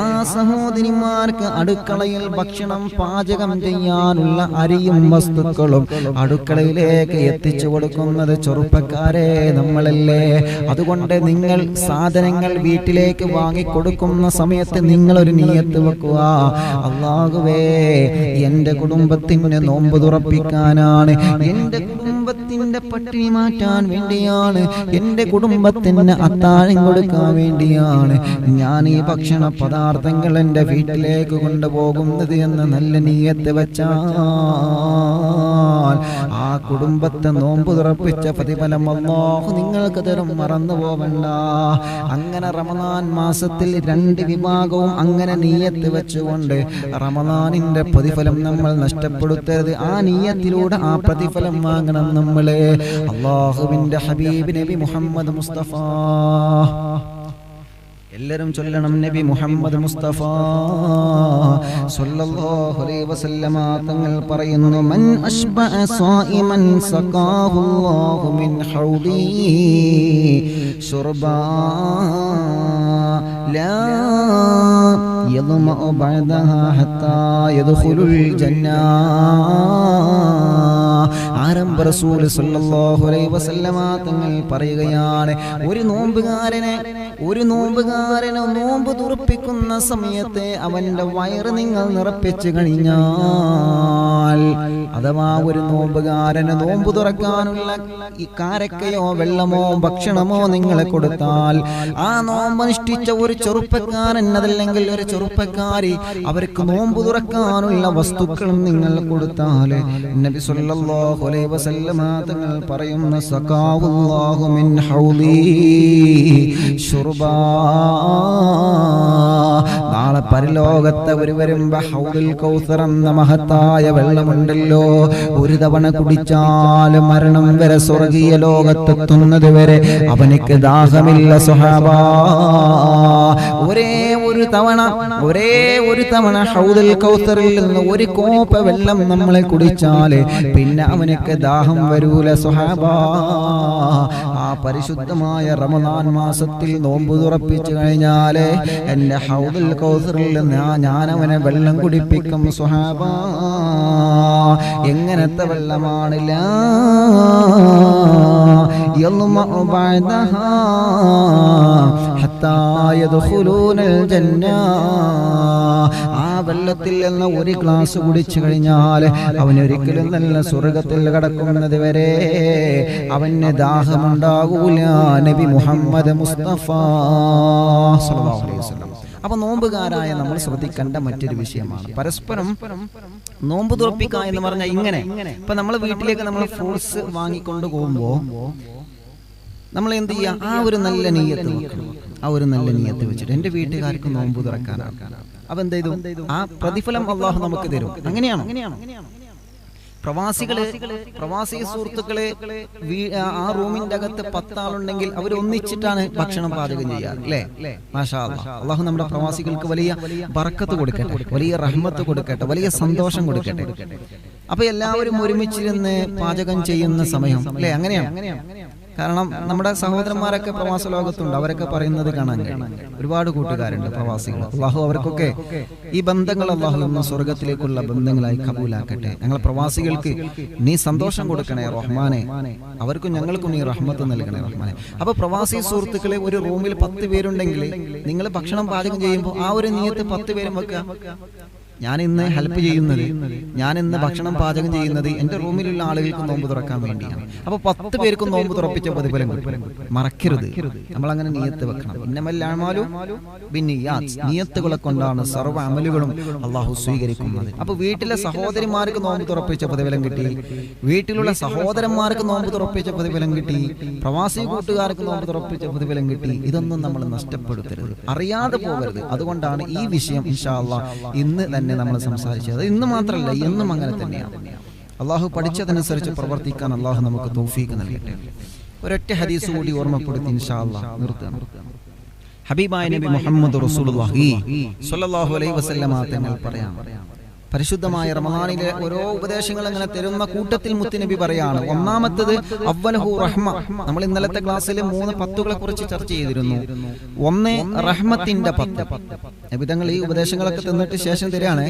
ആ സഹോദരിമാർക്ക് അടുക്കളയിൽ ഭക്ഷണം പാചകം ചെയ്യാനുള്ള അരിയും വസ്തുക്കളും അടുക്കളയിലേക്ക് എത്തിച്ചു കൊടുക്കുന്നത് ചെറുപ്പക്കാരെ നമ്മളല്ലേ. അതുകൊണ്ട് നിങ്ങൾ സാധനങ്ങൾ വീട്ടിലേക്ക് വാങ്ങിക്കൊടുക്കുന്ന സമയത്ത് നിങ്ങളൊരു നിയ്യത്ത് വെക്കുക, അല്ലാഹുവേ എന്റെ കുടുംബത്തിന് നോമ്പ് തുറപ്പിക്കാനാണ്, എന്റെ കുടുംബത്തിന്റെ പട്ടിണി മാറ്റാൻ വേണ്ടിയാണ്, എന്റെ കുടുംബത്തിന് അത്താഴം കൊടുക്കാൻ വേണ്ടിയാണ് ഞാൻ ഈ ഭക്ഷണ പദാർത്ഥങ്ങൾ എന്റെ വീട്ടിലേക്ക് കൊണ്ടുപോകുന്നത് എന്ന് നല്ല നിയ്യത്ത് വെച്ചാൽ ആ കുടുംബത്തെ നോമ്പ് തുറപ്പിച്ച പ്രതിഫലം അല്ലാഹു നിങ്ങൾക്ക് തരും, മറന്നു പോവണ്ട. അങ്ങനെ റമദാൻ മാസത്തിൽ 2 വിഭാഗവും അങ്ങനെ നിയ്യത്ത് വെച്ചുകൊണ്ട് റമദാനിന്റെ പ്രതിഫലം നമ്മൾ നഷ്ടപ്പെടുത്തരുത്. ആ നിയ്യത്തിലൂടെ ആ പ്രതിഫലം വാങ്ങണം നമ്മളെ. അല്ലാഹുവിന്റെ ഹബീബ് നബി മുഹമ്മദ് മുസ്തഫ, എല്ലാവരും ചൊല്ലണം, നബി മുഹമ്മദ് മുസ്തഫ സ്വല്ലല്ലാഹു അലൈഹി വസല്ലമ തങ്ങൾ പറയുന്നു, മൻ അശ്ബഅ സായിമൻ സഖാഹുല്ലാഹു മിൻ ഹൗദി ശുർബാ ലാ യദ്മഉ ബഅദഹാ ഹത്താ യദ്ഖുലുൽ ജന്നാ. ആരംഭ റസൂൽ സല്ലല്ലാഹു അലൈഹി വസല്ലമ തങ്ങൾ പറയുകയാണ്, ഒരു നോമ്പുകാരനെ നോമ്പ് തുറപ്പിക്കുന്ന സമയത്ത് അവന്റെ വയറ് നിങ്ങൾ നിറപ്പിച്ചു കഴിഞ്ഞാൽ, അഥവാ ഒരു നോമ്പുകാരന് നോമ്പ് തുറക്കാനുള്ള ഈ കാരക്കയോ വെള്ളമോ ഭക്ഷണമോ നിങ്ങളെ കൊടുത്താൽ, ആ നോമ്പ് അനുഷ്ഠിച്ച ഒരു ചെറുപ്പക്കാരൻ അതല്ലെങ്കിൽ ഒരു ചെറുപ്പക്കാരി അവർക്ക് നോമ്പ് തുറക്കാനുള്ള വസ്തുക്കളും നിങ്ങൾ കൊടുത്താൽ, നബി സല്ലല്ലാഹു അലൈഹി വസല്ലമ തങ്ങൾ പറയുന്ന സഖാവുല്ലാഹു മിൻ ഹൗലി ശുർബാ, നാളെ പരലോകത്തെ ഒരു വരുമ്പോ ഹൗദുൽ കൗസർ എന്ന മഹത്തായ വെള്ളമുണ്ടല്ലോ, ഒരു തവണ കുടിച്ചാൽ മരണം വരെ സ്വർഗീയ ലോകത്തെത്തുന്നത് വരെ അവനിക്ക് ദാഹമില്ല സ്വഹാബാ. ഒരേ ഒരു തവണ ഹൗദുൽ കൗസറിൽ നിന്ന് ഒരു കോപ്പ വെള്ളം നമ്മളെ കുടിച്ചാല് പിന്നെ അവനിക്ക് ദാഹം വരൂല സ്വഹാബാ. ആ പരിശുദ്ധമായ റമദാൻ മാസത്തിൽ നോമ്പ് തുറപ്പിച്ചു കഴിഞ്ഞാല് എന്റെ ഹൗദുൽ കൗസറിൽ നിന്ന് ഞാൻ അവനെ വെള്ളം കുടിപ്പിക്കും സ്വഹാബാ. എങ്ങനത്തെ വെള്ളമാണ്? ലാ യൽമഉ ബഅദഹാ ഹത്താ യദ്ഖുലൂനൽ ജന്ന. ആ വെള്ളത്തിൽ നിന്ന് ഒരു ഗ്ലാസ് കുടിച്ചു കഴിഞ്ഞാൽ അവനൊരിക്കലും നല്ല സ്വർഗത്തിൽ കടക്കുന്നത് വരെ അവന് ദാഹമുണ്ടാകൂല. നബി മുഹമ്മദ് മുസ്തഫ സല്ലല്ലാഹു അലൈഹി വസല്ലം. അപ്പൊ നോമ്പുകാരായ നമ്മൾ ശ്രദ്ധിക്കേണ്ട മറ്റൊരു വിഷയമാണ് പരസ്പരം നോമ്പ് തുറപ്പിക്കുക എന്ന് പറഞ്ഞാൽ ഇങ്ങനെ. ഇപ്പൊ നമ്മൾ വീട്ടിലേക്ക് നമ്മൾ ഫ്രൂട്ട്സ് വാങ്ങിക്കൊണ്ട് പോകുമ്പോ നമ്മൾ എന്ത് ചെയ്യുക? ആ ഒരു നല്ല നീയത്ത് വെക്കണം. ആ ഒരു നല്ല നീയത്ത് വെച്ചിട്ട് എന്റെ വീട്ടുകാർക്ക് നോമ്പ് തുറക്കാനാണ്. അപ്പൊ എന്ത് ചെയ്തു? ആ പ്രതിഫലം അള്ളാഹു നമുക്ക് തരും. അങ്ങനെയാണോ? പ്രവാസി സുഹൃത്തുക്കളെ ആ റൂമിന്റെ അകത്ത് 10 ആളുണ്ടെങ്കിൽ അവർ ഒന്നിച്ചിട്ടാണ് ഭക്ഷണം പാചകം ചെയ്യാറ്, അല്ലേ? മാഷാ അല്ലാഹ്. അള്ളാഹു നമ്മുടെ പ്രവാസികൾക്ക് വലിയ ബർക്കത്ത് കൊടുക്കട്ടെ, വലിയ റഹ്മത്ത് കൊടുക്കട്ടെ, വലിയ സന്തോഷം കൊടുക്കട്ടെ. അപ്പൊ എല്ലാവരും ഒരുമിച്ചിരുന്ന് പാചകം ചെയ്യുന്ന സമയം, അല്ലേ? അങ്ങനെയാണ്. കാരണം നമ്മുടെ സഹോദരന്മാരൊക്കെ പ്രവാസ ലോകത്തുണ്ട്. അവരൊക്കെ പറയുന്നത് കാണാൻ കഴിയും. ഒരുപാട് കൂട്ടുകാരുണ്ട് പ്രവാസികൾ. അള്ളാഹു അവർക്കൊക്കെ ഈ ബന്ധങ്ങൾ അള്ളാഹു എന്ന സ്വർഗത്തിലേക്കുള്ള ബന്ധങ്ങളായി കബൂലാക്കട്ടെ. ഞങ്ങൾ പ്രവാസികൾക്ക് നീ സന്തോഷം കൊടുക്കണേ റഹ്മാനെ, അവർക്കും ഞങ്ങൾക്കും നീ റഹ്മത്ത് നൽകണേ റഹ്മാനെ. അപ്പൊ പ്രവാസി സുഹൃത്തുക്കളെ ഒരു റൂമിൽ 10 പേരുണ്ടെങ്കിൽ നിങ്ങൾ ഭക്ഷണം പാചകം ചെയ്യുമ്പോൾ ആ ഒരു നീയത്ത് 10 പേരും വെക്കുക. ഞാൻ ഇന്ന് ഹെൽപ്പ് ചെയ്യുന്നത്, ഞാൻ ഇന്ന് ഭക്ഷണം പാചകം ചെയ്യുന്നത് എന്റെ റൂമിലുള്ള ആളുകൾക്ക് നോമ്പ് തുറക്കാൻ വേണ്ടിയാണ്. അപ്പൊ 10 പേർക്കും നോമ്പ് തുറപ്പിച്ച പ്രതിഫലം മറക്കരുത്. നമ്മൾ അങ്ങനെ നിയത്ത് വെക്കണം. ഇന്നമൽ അഅ്മാലു ബിന്നിയാത്ത്, നിയത്തുകളെ കൊണ്ടാണ് സർവ്വ അമലുകളും അള്ളാഹു സ്വീകരിക്കുന്നത്. അപ്പൊ വീട്ടിലെ സഹോദരിമാർക്ക് നോമ്പ് തുറപ്പിച്ച പ്രതിഫലം കിട്ടി, വീട്ടിലുള്ള സഹോദരന്മാർക്ക് നോമ്പ് തുറപ്പിച്ച പ്രതിഫലം കിട്ടി, പ്രവാസി കൂട്ടുകാർക്ക് നോമ്പ് തുറപ്പിച്ച പ്രതിഫലം കിട്ടി. ഇതൊന്നും നമ്മൾ നഷ്ടപ്പെടുത്തരുത്, അറിയാതെ പോകരുത്. അതുകൊണ്ടാണ് ഈ വിഷയം ഇൻഷാ അല്ലാഹ് ഇന്ന് തന്നെ നമ്മൾ സംസാരിച്ചത്. ഇന്ന് മാത്രമല്ല, എന്നും അങ്ങനെ തന്നെയാണ്. അള്ളാഹു പഠിച്ചതനുസരിച്ച് പ്രവർത്തിക്കാൻ അള്ളാഹു നമുക്ക് തൗഫീഖ് നൽകട്ടെ. ഒരൊറ്റ ഹദീസ് കൂടി ഓർമ്മപ്പെടുത്തി ഇൻഷാ അല്ലാഹ് നിർത്താം. ഹബീബായ നബി മുഹമ്മദ് റസൂലുള്ളാഹി സ്വല്ലല്ലാഹു അലൈഹി വസല്ലമ തങ്ങൾ പറയാം, പരിശുദ്ധമായ റമദാനിലെ ഓരോ ഉപദേശങ്ങൾ അങ്ങനെ തരുന്ന കൂട്ടത്തിൽ മുത്തുനബി പറയാണ്, ഒന്നാമത്തത് അവ്വലഹു റഹ്മ. നമ്മൾ ഇന്നലത്തെ ക്ലാസ്സിൽ 3 പത്തുകളെ കുറിച്ച് ചർച്ച ചെയ്തിരുന്നു. ഒന്ന് റഹ്മത്തിന്റെ 10. നബി തങ്ങൾ ഈ ഉപദേശങ്ങളൊക്കെ തന്നിട്ട് ശേഷം തരാണ്,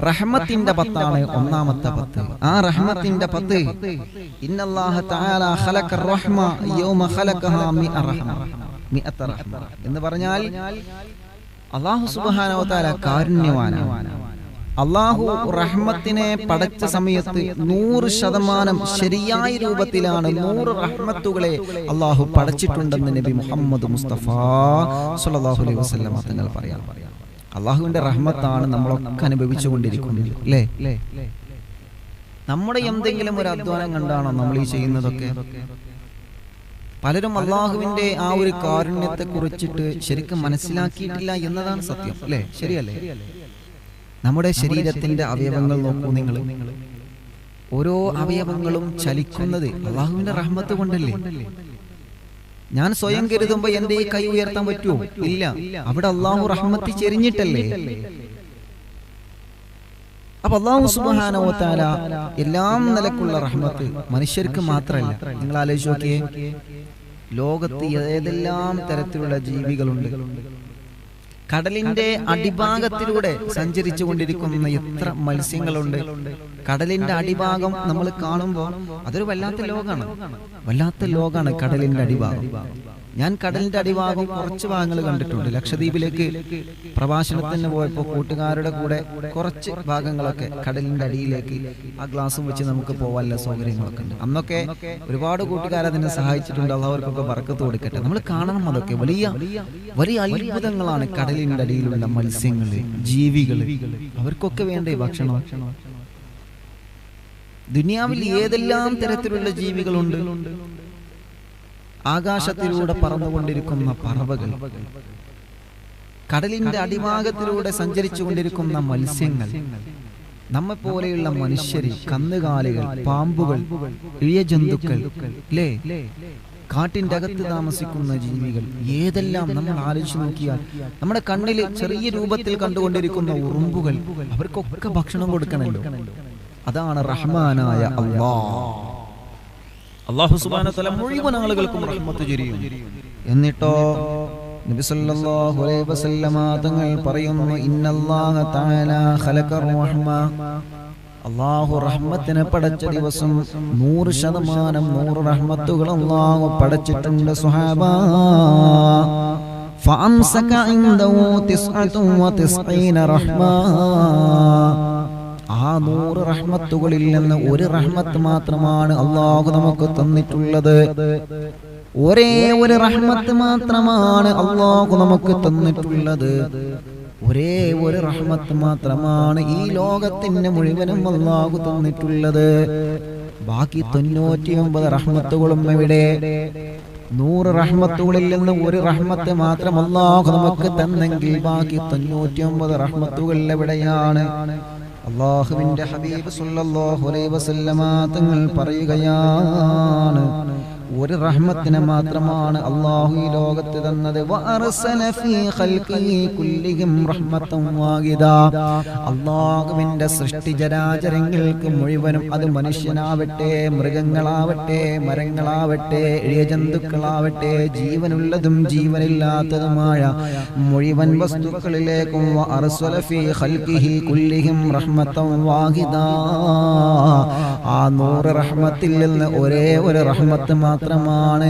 റഹ്മത്തിന്റെ 10ആണ് ഒന്നാമത്തെ 10. ആ റഹ്മത്തിന്റെ 10 ഇന്നല്ലാഹ തആല ഖലഖർ റഹ്മ യൗമ ഖലഖഹാ മിഅത റഹ്മ എന്ന് പറഞ്ഞാൽ അല്ലാഹു സുബ്ഹാനഹു വ തആല കാരുണ്യവാനാണ്. അള്ളാഹു റഹ്മത്തിനെ പടച്ച സമയത്ത് 100% ശരിയായ രൂപത്തിലാണ് 100 റഹ്മത്തുകളെ അള്ളാഹു പടച്ചിട്ടുണ്ടെന്ന് നബി മുഹമ്മദ് മുസ്തഫ സ്വല്ലല്ലാഹു അലൈഹി വസല്ലം തങ്ങൾ പറയാം. അള്ളാഹുവിന്റെ റഹ്മത്താണ് നമ്മളൊക്കെ അനുഭവിച്ചുകൊണ്ടിരിക്കുന്നത്, അല്ലേ? നമ്മുടെ എന്തെങ്കിലും ഒരു അധ്വാനം കണ്ടാണോ നമ്മൾ ഈ ചെയ്യുന്നതൊക്കെ? പലരും അള്ളാഹുവിന്റെ ആ ഒരു കാരുണ്യത്തെ കുറിച്ചിട്ട് ശരിക്കും മനസ്സിലാക്കിയിട്ടില്ല എന്നതാണ് സത്യം, അല്ലേ? ശരിയല്ലേ? നമ്മുടെ ശരീരത്തിന്റെ അവയവങ്ങൾ നോക്കൂ നിങ്ങൾ. ഓരോ അവയവങ്ങളും ചലിക്കുന്നത് അള്ളാഹുവിന്റെ റഹ്മത്ത് കൊണ്ടല്ലേ? ഞാൻ സ്വയം കരുതുമ്പോ എന്റെ ഈ കൈ ഉയർത്താൻ പറ്റുമോ? ഇല്ല. അവിടെ അള്ളാഹു റഹ്മത്ത് ചെരിഞ്ഞിട്ടല്ലേ? അപ്പൊ അള്ളാഹു സുബ്ഹാനഹു വ തആല എല്ലാം നിലക്കുള്ള റഹ്മത്ത് മനുഷ്യർക്ക് മാത്രമല്ല. നിങ്ങൾ ആലോചിച്ച് നോക്കിയേ, ലോകത്ത് ഏതെല്ലാം തരത്തിലുള്ള ജീവികളുണ്ട്. കടലിന്റെ അടിഭാഗത്തിലൂടെ സഞ്ചരിച്ചു കൊണ്ടിരിക്കുന്ന എത്ര മത്സ്യങ്ങളുണ്ട്. കടലിന്റെ അടിഭാഗം നമ്മൾ കാണുമ്പോൾ അതൊരു വല്ലാത്ത ലോകാണ് കടലിന്റെ അടിഭാഗം. ഞാൻ കടലിന്റെ അടിഭാഗം കുറച്ച് ഭാഗങ്ങൾ കണ്ടിട്ടുണ്ട്. ലക്ഷദ്വീപിലേക്ക് പ്രഭാഷണത്തിന് പോയപ്പോൾ കൂട്ടുകാരുടെ കൂടെ കുറച്ച് ഭാഗങ്ങളൊക്കെ കടലിന്റെ അടിയിലേക്ക് ആ ഗ്ലാസും വെച്ച് നമുക്ക് പോകാനുള്ള സൗകര്യങ്ങളൊക്കെ ഉണ്ട്. അന്നൊക്കെ ഒരുപാട് കൂട്ടുകാരെ അതിനെ സഹായിച്ചിട്ടുണ്ട്. അവർക്കൊക്കെ ബർക്കത്ത് കൊടുക്കട്ടെ. നമ്മൾ കാണണം, അതൊക്കെ വലിയ വലിയ അത്ഭുതങ്ങളാണ്. കടലിന്റെ അടിയിലുള്ള മത്സ്യങ്ങള്, ജീവികള്, അവർക്കൊക്കെ വേണ്ടേ ഭക്ഷണം. ദുനിയാവിൽ ഏതെല്ലാം തരത്തിലുള്ള ജീവികളുണ്ട്. ആകാശത്തിലൂടെ പറന്നുകൊണ്ടിരിക്കുന്ന പറവകൾ, കടലിന്റെ അടിഭാഗത്തിലൂടെ സഞ്ചരിച്ചു കൊണ്ടിരിക്കുന്ന മത്സ്യങ്ങൾ, നമ്മെ പോലെയുള്ള മനുഷ്യര്, കന്നുകാലികൾ, പാമ്പുകൾ, ഇഴജന്തുക്കൾ, അല്ലേ, കാട്ടിന്റെ അകത്ത് താമസിക്കുന്ന ജീവികൾ, ഏതെല്ലാം നമ്മൾ ആലോചിച്ച് നോക്കിയാൽ നമ്മുടെ കണ്ണിൽ ചെറിയ രൂപത്തിൽ കണ്ടുകൊണ്ടിരിക്കുന്ന ഉറുമ്പുകൾ, അവർക്കൊക്കെ ഭക്ഷണം കൊടുക്കണല്ലോ. അതാണ് റഹ്മാനായ അല്ലാഹു സുബ്ഹാനഹു വ തആല മുഴുവൻ ആളുകൾക്കും റഹ്മത്ത് ചൊരിയും. എന്നിട്ടോ നബി സല്ലല്ലാഹു അലൈഹി വസല്ലമ തങ്ങൾ പറയുന്നു, ഇന്നല്ലാഹ തആല ഖലഖർ റഹ്മ, അല്ലാഹു റഹ്മത്തിനെ പടച്ച ദിവസം 100% 100 റഹ്മത്തുകൾ അല്ലാഹു പടച്ചിട്ടുണ്ട് സുഹാബ. ഫഅംസക ഇൻദഹു 99 റഹ്മ, ആ 100 റഹ്മത്തുകളിൽ നിന്ന് ഒരു റഹ്മത്ത് മാത്രമാണ് അല്ലാഹു നമുക്ക് തന്നിട്ടുള്ളത്. ഒരേ ഒരു റഹ്മത്ത് മാത്രമാണ് അല്ലാഹു നമുക്ക് തന്നിട്ടുള്ളത്. ഒരേ ഒരു റഹ്മത്ത് മാത്രമാണ് ഈ ലോകത്തിന്റെ മുഴുവനും അല്ലാഹു തന്നിട്ടുള്ളത്. ബാക്കി 99 റഹ്മത്തുകളും എവിടെ? 100 റഹ്മത്തുകളിൽ നിന്ന് ഒരു റഹ്മത്ത് മാത്രം അല്ലാഹു നമുക്ക് തന്നെങ്കിൽ ബാക്കി 99 റഹ്മത്തുകൾ എവിടെയാണ്? അല്ലാഹുവിന്റെ ഹബീബ് സല്ലല്ലാഹു അലൈഹി വസല്ലമ തങ്ങൾ പറയുകയാണ്, ഒരു റഹ്മത്തിനെ മാത്രമാണ് അല്ലാഹു ഈ ലോകത്ത് തന്നത്. വഅർസല ഫീ ഖൽഖിഹി കുല്ലിഹിം റഹ്മത്തൻ വാഹിദ, അല്ലാഹുവിന്റെ സൃഷ്ടി ജരാചരങ്ങൾക്ക് മുഴുവനും, അത് മനുഷ്യനാവട്ടെ, മൃഗങ്ങളാവട്ടെ, മരങ്ങളാവട്ടെ, ഇഴജന്തുക്കളാവട്ടെ, ജീവനുള്ളതും ജീവനില്ലാത്തതുമായ മുഴുവൻ വസ്തുക്കളിലേക്കും വഅർസല ഫീ ഖൽഖിഹി കുല്ലിഹിം റഹ്മത്തൻ വാഹിദ, ആ 100 റഹ്മത്തിൽ നിന്ന് ഒരേ ഒരു റഹ്മത്ത് മാത്രമാണ്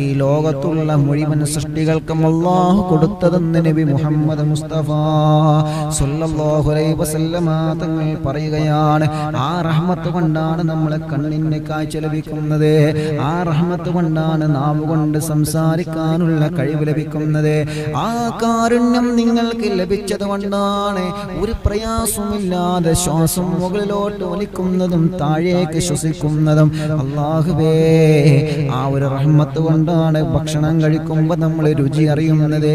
ഈ ലോകത്തുള്ള മുഴുവൻ സൃഷ്ടികൾക്കും അല്ലാഹു കൊടുത്തതെന്ന് നബി മുഹമ്മദ് മുസ്തഫ സല്ലല്ലാഹു അലൈഹി വസല്ലമ തങ്ങൾ പറയുകയാണ്. ആ റഹ്മത്ത് കൊണ്ടാണ് നമ്മളെ കണ്ണിന് കാഴ്ച ലഭിക്കുന്നത്. ആ റഹ്മത്ത് കൊണ്ടാണ് നാവ് കൊണ്ട് സംസാരിക്കാനുള്ള കഴിവ് ലഭിക്കുന്നത്. ആ കാരുണ്യം നിങ്ങൾക്ക് ലഭിച്ചത് കൊണ്ടാണ് ഒരു പ്രയാസമില്ലാതെ ശ്വാസം മുകളിലോട്ട് വലിക്കുന്നതും താഴേക്ക് ശ്വസിക്കുന്നതും. അല്ലാഹുവേ, ആ ഒരു റഹ്മത്ത് കൊണ്ടാണ് ഭക്ഷണം കഴിക്കുമ്പോൾ നമ്മൾ രുചി അറിയുന്നത്.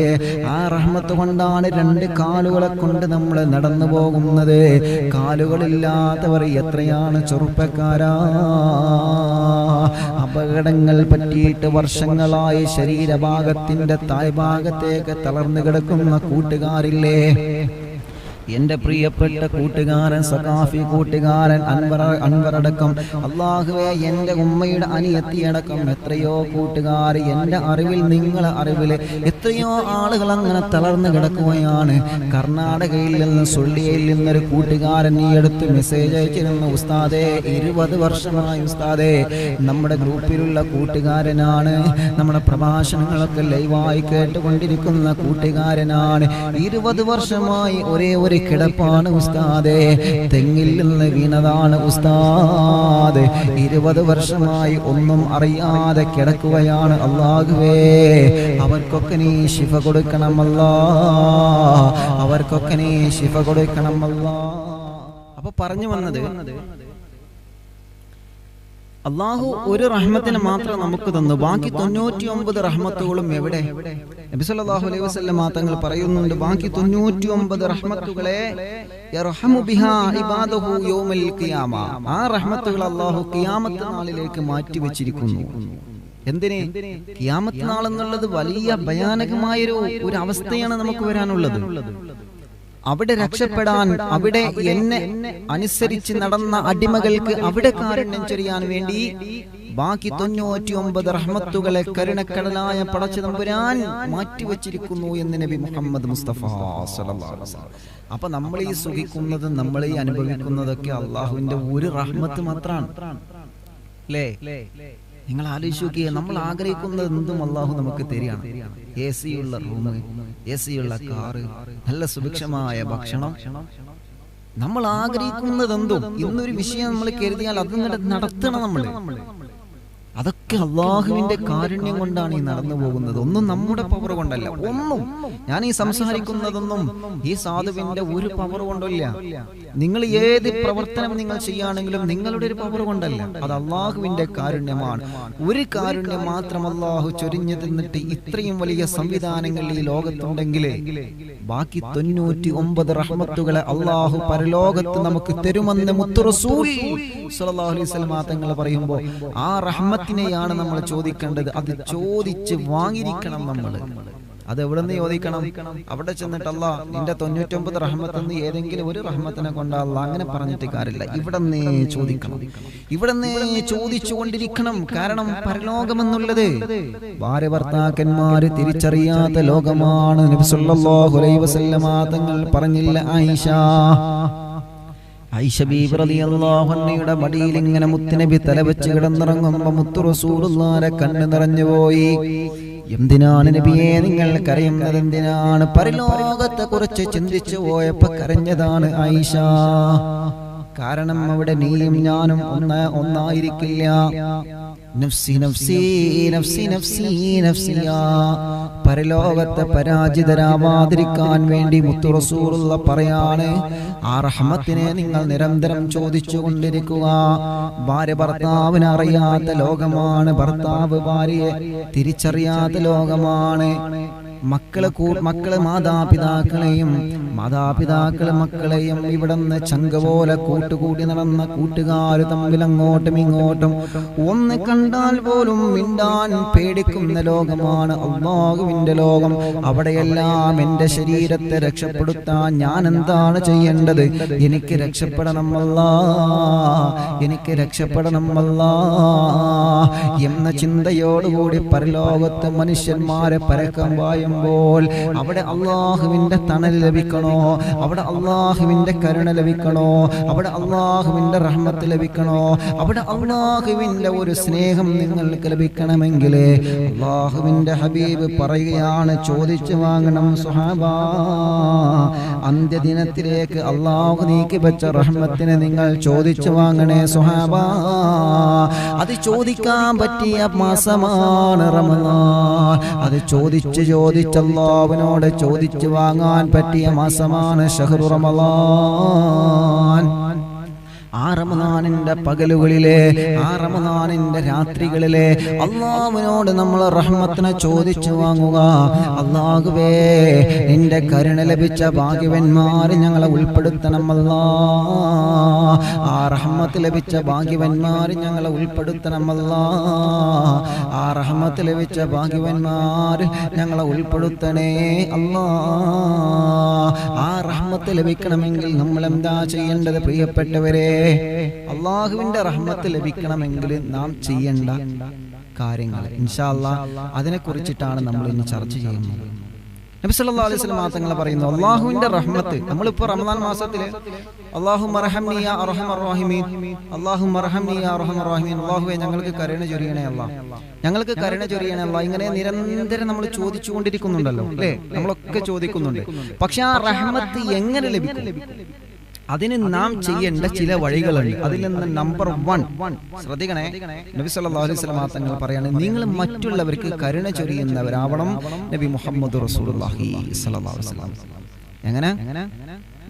ആ റഹ്മത്ത് കൊണ്ടാണ് 2 കാലുകളെ കൊണ്ട് നമ്മൾ നടന്നു പോകുന്നത്. കാലുകളില്ലാത്തവർ എത്രയാണ് ചെറുപ്പക്കാരാ, അപകടങ്ങൾ പറ്റിയിട്ട് വർഷങ്ങളായി ശരീരഭാഗത്തിന്റെ താഴ്ഭാഗത്തേക്ക് തളർന്നു കിടക്കുന്ന കൂട്ടുകാരില്ലേ? എന്റെ പ്രിയപ്പെട്ട കൂട്ടുകാരൻ, സഖാഫി കൂട്ടുകാരൻ അൻവറടക്കം, അല്ലാഹുവേ, എന്റെ ഉമ്മയുടെ അനിയത്തിയടക്കം എത്രയോ കൂട്ടുകാർ, എന്റെ അറിവിൽ, നിങ്ങളെ അറിവിൽ എത്രയോ ആളുകൾ അങ്ങനെ തളർന്നു കിടക്കുകയാണ്. കർണാടകയിൽ നിന്ന്, സുള്ളിയയിൽ നിന്നൊരു കൂട്ടുകാരൻ ഈ അടുത്ത് മെസ്സേജ് അയച്ചിരുന്നു, ഉസ്താദേ, 20 വർഷമായി ഉസ്താദേ, നമ്മുടെ ഗ്രൂപ്പിലുള്ള കൂട്ടുകാരനാണ്, നമ്മുടെ പ്രഭാഷണങ്ങളൊക്കെ ലൈവായി കേട്ടുകൊണ്ടിരിക്കുന്ന കൂട്ടുകാരനാണ്. 20 വർഷമായി ഒരേ ഒരു കിടപ്പാണ് ഉസ്താദേ, തെങ്ങിൽ നിന്ന് വീണതാണ് ഉസ്താദ്. 20 വർഷമായി ഒന്നും അറിയാതെ കിടക്കുകയാണ്. അല്ലാഹുവേ, അവർക്കൊക്കെ നീ ശിഫ കൊടുക്കണമല്ലാ, അവർക്കൊക്കെ നീ ശിഫ കൊടുക്കണമല്ലാ. അപ്പൊ പറഞ്ഞു വന്നത്, അല്ലാഹു ഒരു റഹ്മത്തിനെ മാത്രം നമുക്ക് തന്നു. ബാക്കി 99 റഹ്മത്തുകളും എവിടെ? നബി സല്ലല്ലാഹു അലൈഹി വസല്ലം തങ്ങൾ പറയുന്നുണ്ട്, ബാക്കി 99 റഹ്മത്തുകളെ യർഹമു ബിഹാ ഇബാദഹു യൗമൽ ഖിയാമ, ആ റഹ്മത്തുകൾ അല്ലാഹു ഖിയാമത്ത് നാളിലേക്ക് മാറ്റി വെച്ചിരിക്കുന്നു. എന്തിനെ? ഖിയാമത്ത് നാൾ എന്നുള്ളത് വലിയ ഭയാനകമായ ഒരു അവസ്ഥയാണ് നമുക്ക് വരാനുള്ളത്. അവിടെ രക്ഷപ്പെടാൻ, അവിടെ എന്നെ അനുസരിച്ച് നടന്ന അടിമകൾക്ക് അവിടെ കാരുണ്യം ചൊരിയാൻ വേണ്ടി ബാക്കി 99 റഹ്മത്തുകളെ കരുണക്കടലായ പടച്ച തമ്പുരാൻ മാറ്റിവെച്ചിരിക്കുന്നു എന്ന് നബി മുഹമ്മദ് മുസ്തഫ സല്ലല്ലാഹു അലൈഹി വസല്ലം. അപ്പൊ നമ്മൾ ഈ സുഖിക്കുന്നത്, നമ്മൾ ഈ അനുഭവിക്കുന്നതൊക്കെ അള്ളാഹുവിന്റെ ഒരു റഹ്മത്ത് മാത്രമാണ് അല്ലേ? നിങ്ങൾ ആലോചിച്ച് നോക്കിയേ, നമ്മൾ ആഗ്രഹിക്കുന്നത് എന്തും അള്ളാഹു നമുക്ക് തരികയാണ്. AC ഉള്ള റൂം, AC ഉള്ള കാറ്, നല്ല സുഭിക്ഷമായ ഭക്ഷണം, നമ്മൾ ആഗ്രഹിക്കുന്നതെന്തും. ഇന്നൊരു വിഷയം നമ്മൾ കരുതിയാൽ അത് നടത്തണം നമ്മൾ. അതൊക്കെ അള്ളാഹുവിന്റെ കാരുണ്യം കൊണ്ടാണ് ഈ നടന്നു പോകുന്നത്. ഒന്നും നമ്മുടെ പവർ കൊണ്ടല്ല. ഒന്നും ഞാൻ ഈ സംസാരിക്കുന്നതൊന്നും ഈ സാധുവിന്റെ ഒരു പവർ കൊണ്ടല്ല. നിങ്ങൾ ഏത് പ്രവർത്തനം നിങ്ങൾ ചെയ്യുകയാണെങ്കിലും നിങ്ങളുടെ ഒരു പവർ കൊണ്ടല്ല, അത് അള്ളാഹുവിന്റെ കാരുണ്യമാണ്. ഒരു കാരുണ്യം മാത്രം അള്ളാഹു ചൊരിഞ്ഞു തന്നിട്ട് ഇത്രയും വലിയ സംവിധാനങ്ങൾ ഈ ലോകത്തുണ്ടെങ്കിൽ ബാക്കി 99 റഹ്മത്തുകളെ അള്ളാഹു പരലോകത്ത് നമുക്ക് തരുമെന്ന് മുത്തു റസൂൽ സ്വല്ലല്ലാഹു അലൈഹി വസല്ലം തങ്ങൾ പറയുമ്പോൾ ആ റഹ്മത്തിനെയാണ് നമ്മൾ ചോദിക്കേണ്ടത്. അത് ചോദിച്ച് വാങ്ങിയിരിക്കണം നമ്മൾ. അത് എവിടെ നിന്ന് ചോദിക്കണം? അവിടെ ചെന്നിട്ട് അല്ലാഹ് നിന്റെ 99 റഹ്മത്തെന്ന് ഏതെങ്കിലും ഒരു റഹ്മത്തിനെ കൊണ്ടല്ല അങ്ങനെ പറഞ്ഞിട്ട് കാര്യമില്ല. ഇവിടെ നിന്ന് ചോദിക്കണം, ഇവിടെ നിന്ന് ചോദിച്ചുകൊണ്ടിരിക്കണം. കാരണം പരലോകമെന്നുള്ളത് ഭാര്യ ഭർത്താക്കന്മാര് തിരിച്ചറിയാത്ത ലോകമാണ്. നബി സല്ലല്ലാഹു അലൈഹി വസല്ലം തങ്ങൾ പറഞ്ഞില്ല, ആയിഷ ബീബി റളിയല്ലാഹു അൻഹയുടെ മടിയിൽ ഇങ്ങനെ മുത്തുനബി തലവെച്ച് കിടന്നിറങ്ങുമ്പോൾ മുത്തു റസൂലുള്ളാഹിന്റെ കണ്ണ് നിറഞ്ഞുപോയി. എന്തിനാണ് നബിയെ നിങ്ങൾ കരയുന്നത്? എന്തിനാണ്? പരലോകത്തെ കുറിച്ച് ചിന്തിച്ചു പോയപ്പോ കരഞ്ഞതാണ് ആയിഷ. കാരണം അവിടെ നീയും ഞാനും ഒന്നായിരിക്കില്ല. നഫ്സി നഫ്സി നഫ്സി നഫ്സി നഫ്സിയാ. പരലോകത്തെ പരാജിതരാവാതിരിക്കാൻ വേണ്ടി മുത്തു റസൂലുള്ള പറയാണ്, ആ റഹ്മത്തിനെ നിങ്ങൾ നിരന്തരം ചോദിച്ചു കൊണ്ടിരിക്കുക. ഭാര്യ ഭർത്താവിനെ അറിയാത്ത ലോകമാണ്, ഭർത്താവ് ഭാര്യയെ തിരിച്ചറിയാത്ത ലോകമാണ്. മക്കള് മാതാപിതാക്കളെയും മാതാപിതാക്കള് മക്കളെയും ഇവിടുന്ന് ചങ്ക പോലെ കൂട്ടുകൂടി നടന്ന കൂട്ടുകാര് തമ്മിൽ അങ്ങോട്ടും ഇങ്ങോട്ടും ഒന്ന് കണ്ടാൽ പോലും മിണ്ടാൻ പേടിക്കുന്ന ലോകമാണ് അല്ലാഹുവിന്റെ ലോകം. അവിടെയെല്ലാം എന്റെ ശരീരത്തെ രക്ഷപ്പെടുത്താൻ ഞാൻ എന്താണ് ചെയ്യേണ്ടത്? എനിക്ക് രക്ഷപ്പെടണം അല്ലാഹ്, എനിക്ക് രക്ഷപ്പെടണം അല്ലാഹ് എന്ന ചിന്തയോടുകൂടി പരലോകത്ത് മനുഷ്യന്മാരെ പരക്കം പായുമ്പോൾ അവിടെ അള്ളാഹുവിന്റെ തണൽ ലഭിക്കണോ? അവിടെ അള്ളാഹുവിന്റെ കരുണ ലഭിക്കണോ? അവിടെ അള്ളാഹുവിന്റെ റഹ്മത്ത് ലഭിക്കണോ? അവിടെ അള്ളാഹുവിന്റെ ഒരു സ്നേഹം നിങ്ങൾക്ക് ലഭിക്കണമെങ്കിൽ അള്ളാഹുവിന്റെ ഹബീബ് പറയുകയാണ്, ചോദിച്ചു വാങ്ങണം സ്വഹാബാ. അന്ത്യദിനത്തിലേക്ക് അള്ളാഹു നീക്കി വെച്ച റഹ്മത്തിനെ നിങ്ങൾ ചോദിച്ചു വാങ്ങണേ സ്വഹാബാ. അത് ചോദിക്കാൻ പറ്റിയ മാസമാണ് റമളാൻ. അത് ചോദിച്ച് അല്ലാഹുവിനോട് ചോദിച്ചു വാങ്ങാൻ പറ്റിയ മാസമാണ് ശഹ്റു റമളാൻ. ആ റമളാനിന്റെ പകലുകളിലെ, ആ റമളാനിന്റെ രാത്രികളിലെ അല്ലാഹുവിനോട് നമ്മൾ റഹ്മത്തിനെ ചോദിച്ചു വാങ്ങുക. അല്ലാഹുവേ, നിന്റെ കരുണ ലഭിച്ച ഭാഗ്യവന്മാരെ ഞങ്ങളെ ഉൾപ്പെടുത്തണം അല്ലാഹ്. ആ റഹ്മത്ത് ലഭിച്ച ഭാഗ്യവന്മാരെ ഞങ്ങളെ ഉൾപ്പെടുത്തണം അല്ലാഹ്. ആ റഹ്മത്ത് ലഭിച്ച ഭാഗ്യവന്മാരെ ഞങ്ങളെ ഉൾപ്പെടുത്തണേ അല്ലാഹ്. ആ റഹ്മത്ത് ലഭിക്കണമെങ്കിൽ നമ്മൾ എന്താ ചെയ്യേണ്ടത് പ്രിയപ്പെട്ടവരെ? അള്ളാഹുവിന്റെ റഹ്മത്ത് ലഭിക്കണമെങ്കിൽ നാം ചെയ്യേണ്ട കാര്യങ്ങൾ ഇൻഷാ അല്ലാഹ് അതിനെ കുറിച്ചിട്ടാണ് നമ്മൾ ഇന്ന് ചർച്ച ചെയ്യുന്നത്. നബി സല്ലല്ലാഹു അലൈഹി വസല്ലം തങ്ങൾ പറയുന്നു, അള്ളാഹുവിന്റെ റഹ്മത്ത്. നമ്മളിപ്പോ റമളാൻ മാസത്തില് അല്ലാഹുമ്മ റഹംനി യാ അർഹമർ റഹീമീൻ, അല്ലാഹുമ്മ റഹംനി യാ അർഹമർ റഹീമീൻ, അല്ലാഹുവേ ഞങ്ങൾക്ക് കരുണ ചൊരിയണേ അല്ലാഹ്, ഞങ്ങൾക്ക് കരുണ ചൊരിയണേ അല്ലാഹ്. ഇങ്ങനെ നിരന്തരം നമ്മൾ ചോദിച്ചുകൊണ്ടിരിക്കുന്നുണ്ടല്ലോ അല്ലേ? നമ്മളൊക്കെ ചോദിക്കുന്നുണ്ട്. പക്ഷെ ആ റഹ്മത്ത് എങ്ങനെ ലഭിക്കും? അതിന് നാം ചെയ്യേണ്ട ചില വഴികളുണ്ട്. അതിൽ നിന്ന് നമ്പർ 1 ശ്രദ്ധിക്കണേ. നബി സല്ലല്ലാഹു അലൈഹി വസല്ലം തങ്ങൾ പറയാണ്, നിങ്ങൾ മറ്റുള്ളവർക്ക് കരുണ ചൊരിയുന്നവരാവണം നബി മുഹമ്മദ് റസൂലുള്ളാഹി സ്വല്ലല്ലാഹു അലൈഹി വസല്ലം. എങ്ങനെ?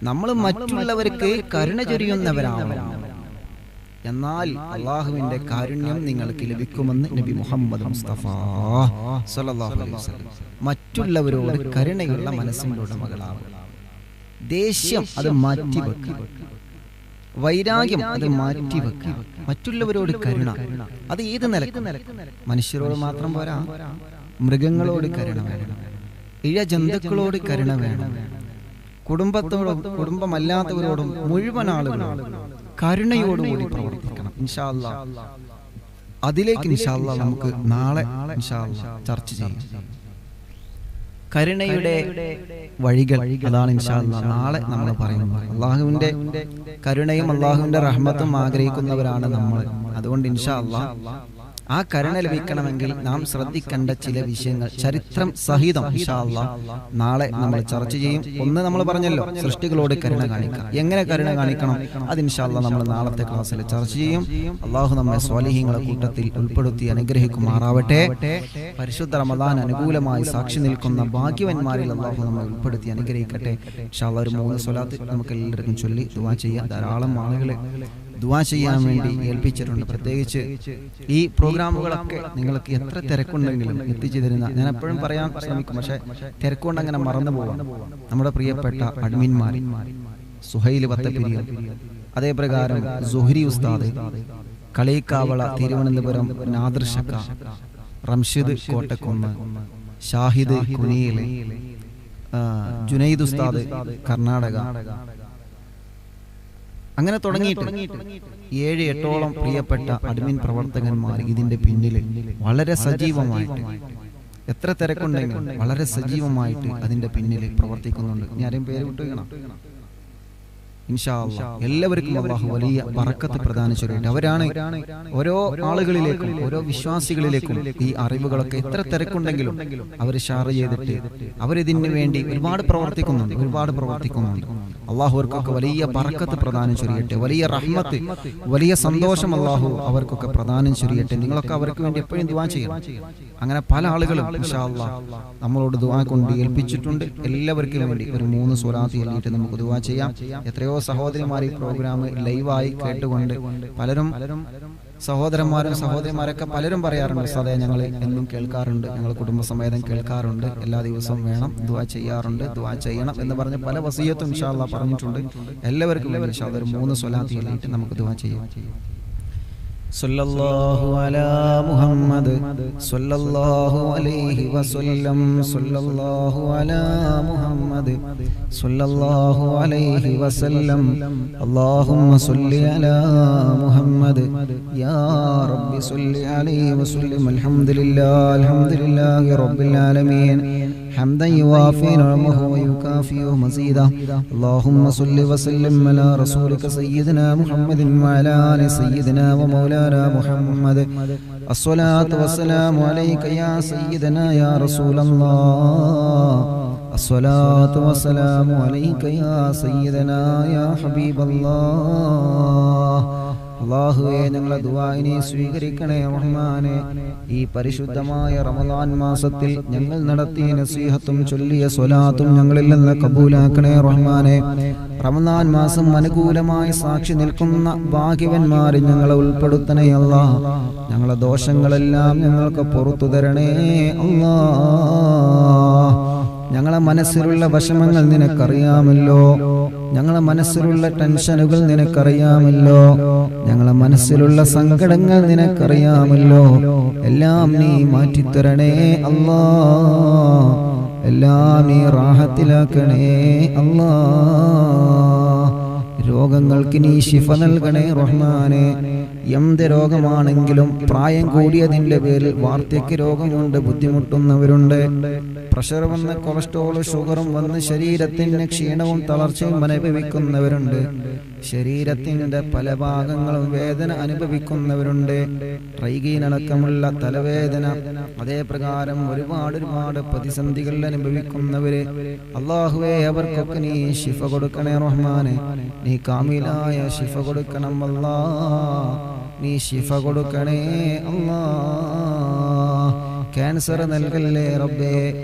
നമ്മൾ മറ്റുള്ളവർക്ക് കരുണ ചൊരിയുന്നവരാവണം, എന്നാൽ അള്ളാഹുവിന്റെ കാരുണ്യം നിങ്ങൾക്ക് ലഭിക്കുമെന്ന് നബി മുഹമ്മദ് മുസ്തഫ സ്വല്ലല്ലാഹു അലൈഹി വസല്ലം. മറ്റുള്ളവരോട് കരുണയുള്ള മനസ്സിന്റെ ഉടമകളാവുക. ദേഷ്യം അത് മാറ്റിവെക്കുക, വൈരാഗ്യം അത് മാറ്റിവെക്കുക. മറ്റുള്ളവരോട് കരുണ, അത് ഏത് നിലക്കും. മനുഷ്യരോട് മാത്രം പോരാ, മൃഗങ്ങളോട് കരുണ വേണം, ഇഴ ജന്തുക്കളോട് കരുണ വേണം, കുടുംബത്തോടും കുടുംബമല്ലാത്തവരോടും മുഴുവൻ ആളുകളോടും കരുണയോടുകൂടി പ്രവർത്തിക്കണം. ഇൻഷാ അല്ലാഹ് അതിലേക്ക് ഇൻഷാ അല്ലാഹ് നമുക്ക് നാളെ ഇൻഷാ അല്ലാഹ് ചർച്ച ചെയ്യാം. കരുണയുടെ വഴികൾ അതാണ് ഇൻഷാ അല്ലാഹ് നാളെ നമ്മൾ പറയുന്നത്. അള്ളാഹുവിന്റെ കരുണയും അള്ളാഹുവിന്റെ റഹ്മത്തും ആഗ്രഹിക്കുന്നവരാണ് നമ്മൾ. അതുകൊണ്ട് ഇൻഷാ അല്ലാഹ് ആ കരുണ ലഭിക്കണമെങ്കിൽ നാം ശ്രദ്ധിക്കേണ്ട ചില വിഷയങ്ങൾ ചരിത്രം സഹിതം ഇൻഷാ അല്ലാഹ് നാളെ നമ്മൾ ചർച്ച ചെയ്യും. ഒന്ന് നമ്മൾ പറഞ്ഞല്ലോ, സൃഷ്ടികളോട് കരുണ കാണിക്കാം. എങ്ങനെ കരുണ കാണിക്കണം അത് ഇൻഷാ അല്ലാഹ് നമ്മൾ നാളത്തെ ക്ലാസ്സിൽ ചർച്ച ചെയ്യും. അള്ളാഹു നമ്മെ സ്വാലിഹീങ്ങളുടെ കൂട്ടത്തിൽ ഉൾപ്പെടുത്തി അനുഗ്രഹിക്കുമാറാവട്ടെ. പരിശുദ്ധ റമദാൻ അനുകൂലമായി സാക്ഷി നിൽക്കുന്ന ഭാഗ്യവന്മാരിൽ അള്ളാഹു നമ്മെ ഉൾപ്പെടുത്തി അനുഗ്രഹിക്കട്ടെ. ഇൻഷാ അല്ലാഹ് ഒരു 3 സ്വലാത്ത് നമുക്ക് എല്ലാവർക്കും ചൊല്ലി ദുആ ചെയ്യാം. ധാരാളം ആളുകളെ ദുആ ചെയ്യാൻ വേണ്ടി ഏൽപ്പിച്ചിട്ടുണ്ട്. പ്രത്യേകിച്ച് ഈ പ്രോഗ്രാമുകളൊക്കെ നിങ്ങൾക്ക് എത്ര തിരക്കുണ്ടെങ്കിലും എത്തിച്ചു തരുന്ന, ഞാൻ എപ്പോഴും പറയാൻ ശ്രമിക്കും, പക്ഷെ തിരക്കുകൊണ്ട് അങ്ങനെ മറന്നു പോവാം. നമ്മുടെ പ്രിയപ്പെട്ട അഡ്മിന്മാർ സുഹൈൽ വത്തപ്പിരിയ, അതേപ്രകാരം സുഹരി ഉസ്താദ്, കളീക്കാവള തിരുവനന്തപുരം നാദർഷക്ക, റംഷിദ് കോട്ടക്കുന്ന്, ഷാഹിദ് കുനിയിലെ, ജുനൈദ് ഉസ്താദ് കർണാടക, അങ്ങനെ തുടങ്ങിയിട്ട് 7-8ഓളം പ്രിയപ്പെട്ട അഡ്മിൻ പ്രവർത്തകന്മാർ ഇതിന്റെ പിന്നിൽ വളരെ സജീവമായിട്ട്, എത്ര തിരക്കുണ്ടെങ്കിലും വളരെ സജീവമായിട്ട് അതിന്റെ പിന്നിൽ പ്രവർത്തിക്കുന്നുണ്ട്. ഇനി ആരെയും പേര് വിട്ടുകണം. ഇൻഷാ അല്ലാഹ് എല്ലാവർക്കും അല്ലാഹു വലിയ ബറക്കത്ത് പ്രദാനം ചെയ്യട്ടെ. അവരാണ് ഓരോ ആളുകളിലേക്കും ഓരോ വിശ്വാസികളിലേക്കും ഈ അറിവുകളൊക്കെ എത്ര തിരക്കുണ്ടെങ്കിലും അവർ ഷെയർ ചെയ്തിട്ട് അവരിതിന് വേണ്ടി ഒരുപാട് പ്രവർത്തിക്കുന്നുണ്ട്. അല്ലാഹു അവർക്കൊക്കെ വലിയ ബറക്കത്ത് പ്രദാനം ചെയ്യട്ടെ, വലിയ റഹ്മത്ത്, വലിയ സന്തോഷം അല്ലാഹു അവർക്കൊക്കെ പ്രദാനം ചെയ്യട്ടെ. നിങ്ങളൊക്കെ അവർക്ക് വേണ്ടി എപ്പോഴും ദുആ ചെയ്യണം. അങ്ങനെ പല ആളുകളും ഇൻഷാ അല്ലാഹ് നമ്മളോട് ദുആ കൊണ്ട് ഏൽപ്പിച്ചിട്ടുണ്ട്. എല്ലാവർക്കും വേണ്ടി ഒരു 3 സ്വലാത്ത് ചൊല്ലിയിട്ട് നമുക്ക് ദുആ ചെയ്യാം. എത്രയോ സഹോദരിമാർ ഈ പ്രോഗ്രാം ലൈവായി കേട്ടുകൊണ്ട് പലരും സഹോദരന്മാരും സഹോദരിമാരൊക്കെ പലരും പറയാറുണ്ട്, ഉസ്താദേ ഞങ്ങൾ എന്നും കേൾക്കാറുണ്ട്, ഞങ്ങൾ കുടുംബസമേതം കേൾക്കാറുണ്ട്, എല്ലാ ദിവസവും വേണം, ദുആ ചെയ്യാറുണ്ട്, ദുആ ചെയ്യണം എന്ന് പറഞ്ഞ് പല വസിയത്തും ഇൻഷാ അല്ലാഹ് പറഞ്ഞിട്ടുണ്ട്. എല്ലാവർക്കും ഇൻഷാ അല്ലാഹ് ഒരു 3 സ്വലാത്ത് ചൊല്ലിയിട്ട് നമുക്ക് ദുആ ചെയ്യാം. സല്ലല്ലാഹു അലാ മുഹമ്മദ് സല്ലല്ലാഹു അലൈഹി വസല്ലം സല്ലല്ലാഹു അലാ മുഹമ്മദ് സല്ലല്ലാഹു അലൈഹി വസല്ലം അല്ലാഹുമ്മ സല്ലി അലാ മുഹമ്മദ് യാ റബ്ബി സല്ലി അലൈഹി വസല്ലം അൽഹംദുലില്ലാഹി റബ്ബിൽ ആലമീൻ حمدا يوافي نعمه ويكافئ مزيدا اللهم صل وسلم على رسولك سيدنا محمد وعلى آل سيدنا ومولانا محمد الصلاة والسلام عليك يا سيدنا يا رسول الله الصلاة والسلام عليك يا سيدنا يا حبيب الله അല്ലാഹുവേ ഞങ്ങളുടെ ദുആഇനെ സ്വീകരിക്കണേ റഹ്മാനേ. ഈ പരിശുദ്ധമായ റമളാൻ മാസത്തിൽ ഞങ്ങൾ നടത്തിയ നസീഹത്തും ചൊല്ലിയ സ്വലാത്തും ഞങ്ങളിൽ നിന്ന് കബൂലാക്കണേ റഹ്മാനേ. റമളാൻ മാസം അനുകൂലമായി സാക്ഷി നിൽക്കുന്ന ഭാഗ്യവന്മാരിൽ ഞങ്ങളെ ഉൾപ്പെടുത്തണേ അല്ലാഹ്. ഞങ്ങളുടെ ദോഷങ്ങളെല്ലാം ഞങ്ങൾക്ക് പുറത്തു തരണേ അല്ലാഹ്. ഞങ്ങളെ മനസ്സിലുള്ള വിഷമങ്ങൾ നിനക്കറിയാമല്ലോ, ഞങ്ങളെ മനസ്സിലുള്ള ടെൻഷനുകൾ നിനക്കറിയാമല്ലോ, ഞങ്ങളെ മനസ്സിലുള്ള സങ്കടങ്ങൾ നിനക്കറിയാമല്ലോ. എല്ലാം നീ മാറ്റിത്തരണേ അല്ലാഹ്, എല്ലാം നീ റാഹത്തിലാക്കണേ അല്ലാഹ്. രോഗങ്ങൾക്ക് നീ ശിഫ നൽകണേ റഹ്മാനേ. എന്ത് രോഗമാണെങ്കിലും പ്രായം കൂടിയതിന്റെ പേരിൽ വാർദ്ധക്യ രോഗം കൊണ്ട് ബുദ്ധിമുട്ടുന്നവരുണ്ട്. പ്രഷർ വന്ന് കൊളസ്ട്രോൾ ഷുഗറും വന്ന് ശരീരത്തിന് ക്ഷീണവും തളർച്ചയും അനുഭവിക്കുന്നവരുണ്ട്. ശരീരത്തിന്റെ പല ഭാഗങ്ങളും വേദന അനുഭവിക്കുന്നവരുണ്ട്. ട്രൈഗീനടക്കമുള്ള തലവേദന, അതേപ്രകാരം ഒരുപാട് പ്രതിസന്ധികൾ അനുഭവിക്കുന്നവര് അല്ലാഹുവേ അവർക്കൊക്കെ നീ ശിഫ കൊടുക്കണേ റഹ്മാനെ. നീ കാമിലായ ശിഫ കൊടുക്കണം അല്ലാഹ്, നീ ശിഫ കൊടുക്കണേ അല്ലാഹ്. ക്യാൻസർ നൽകല്ലേ റബ്ബേ,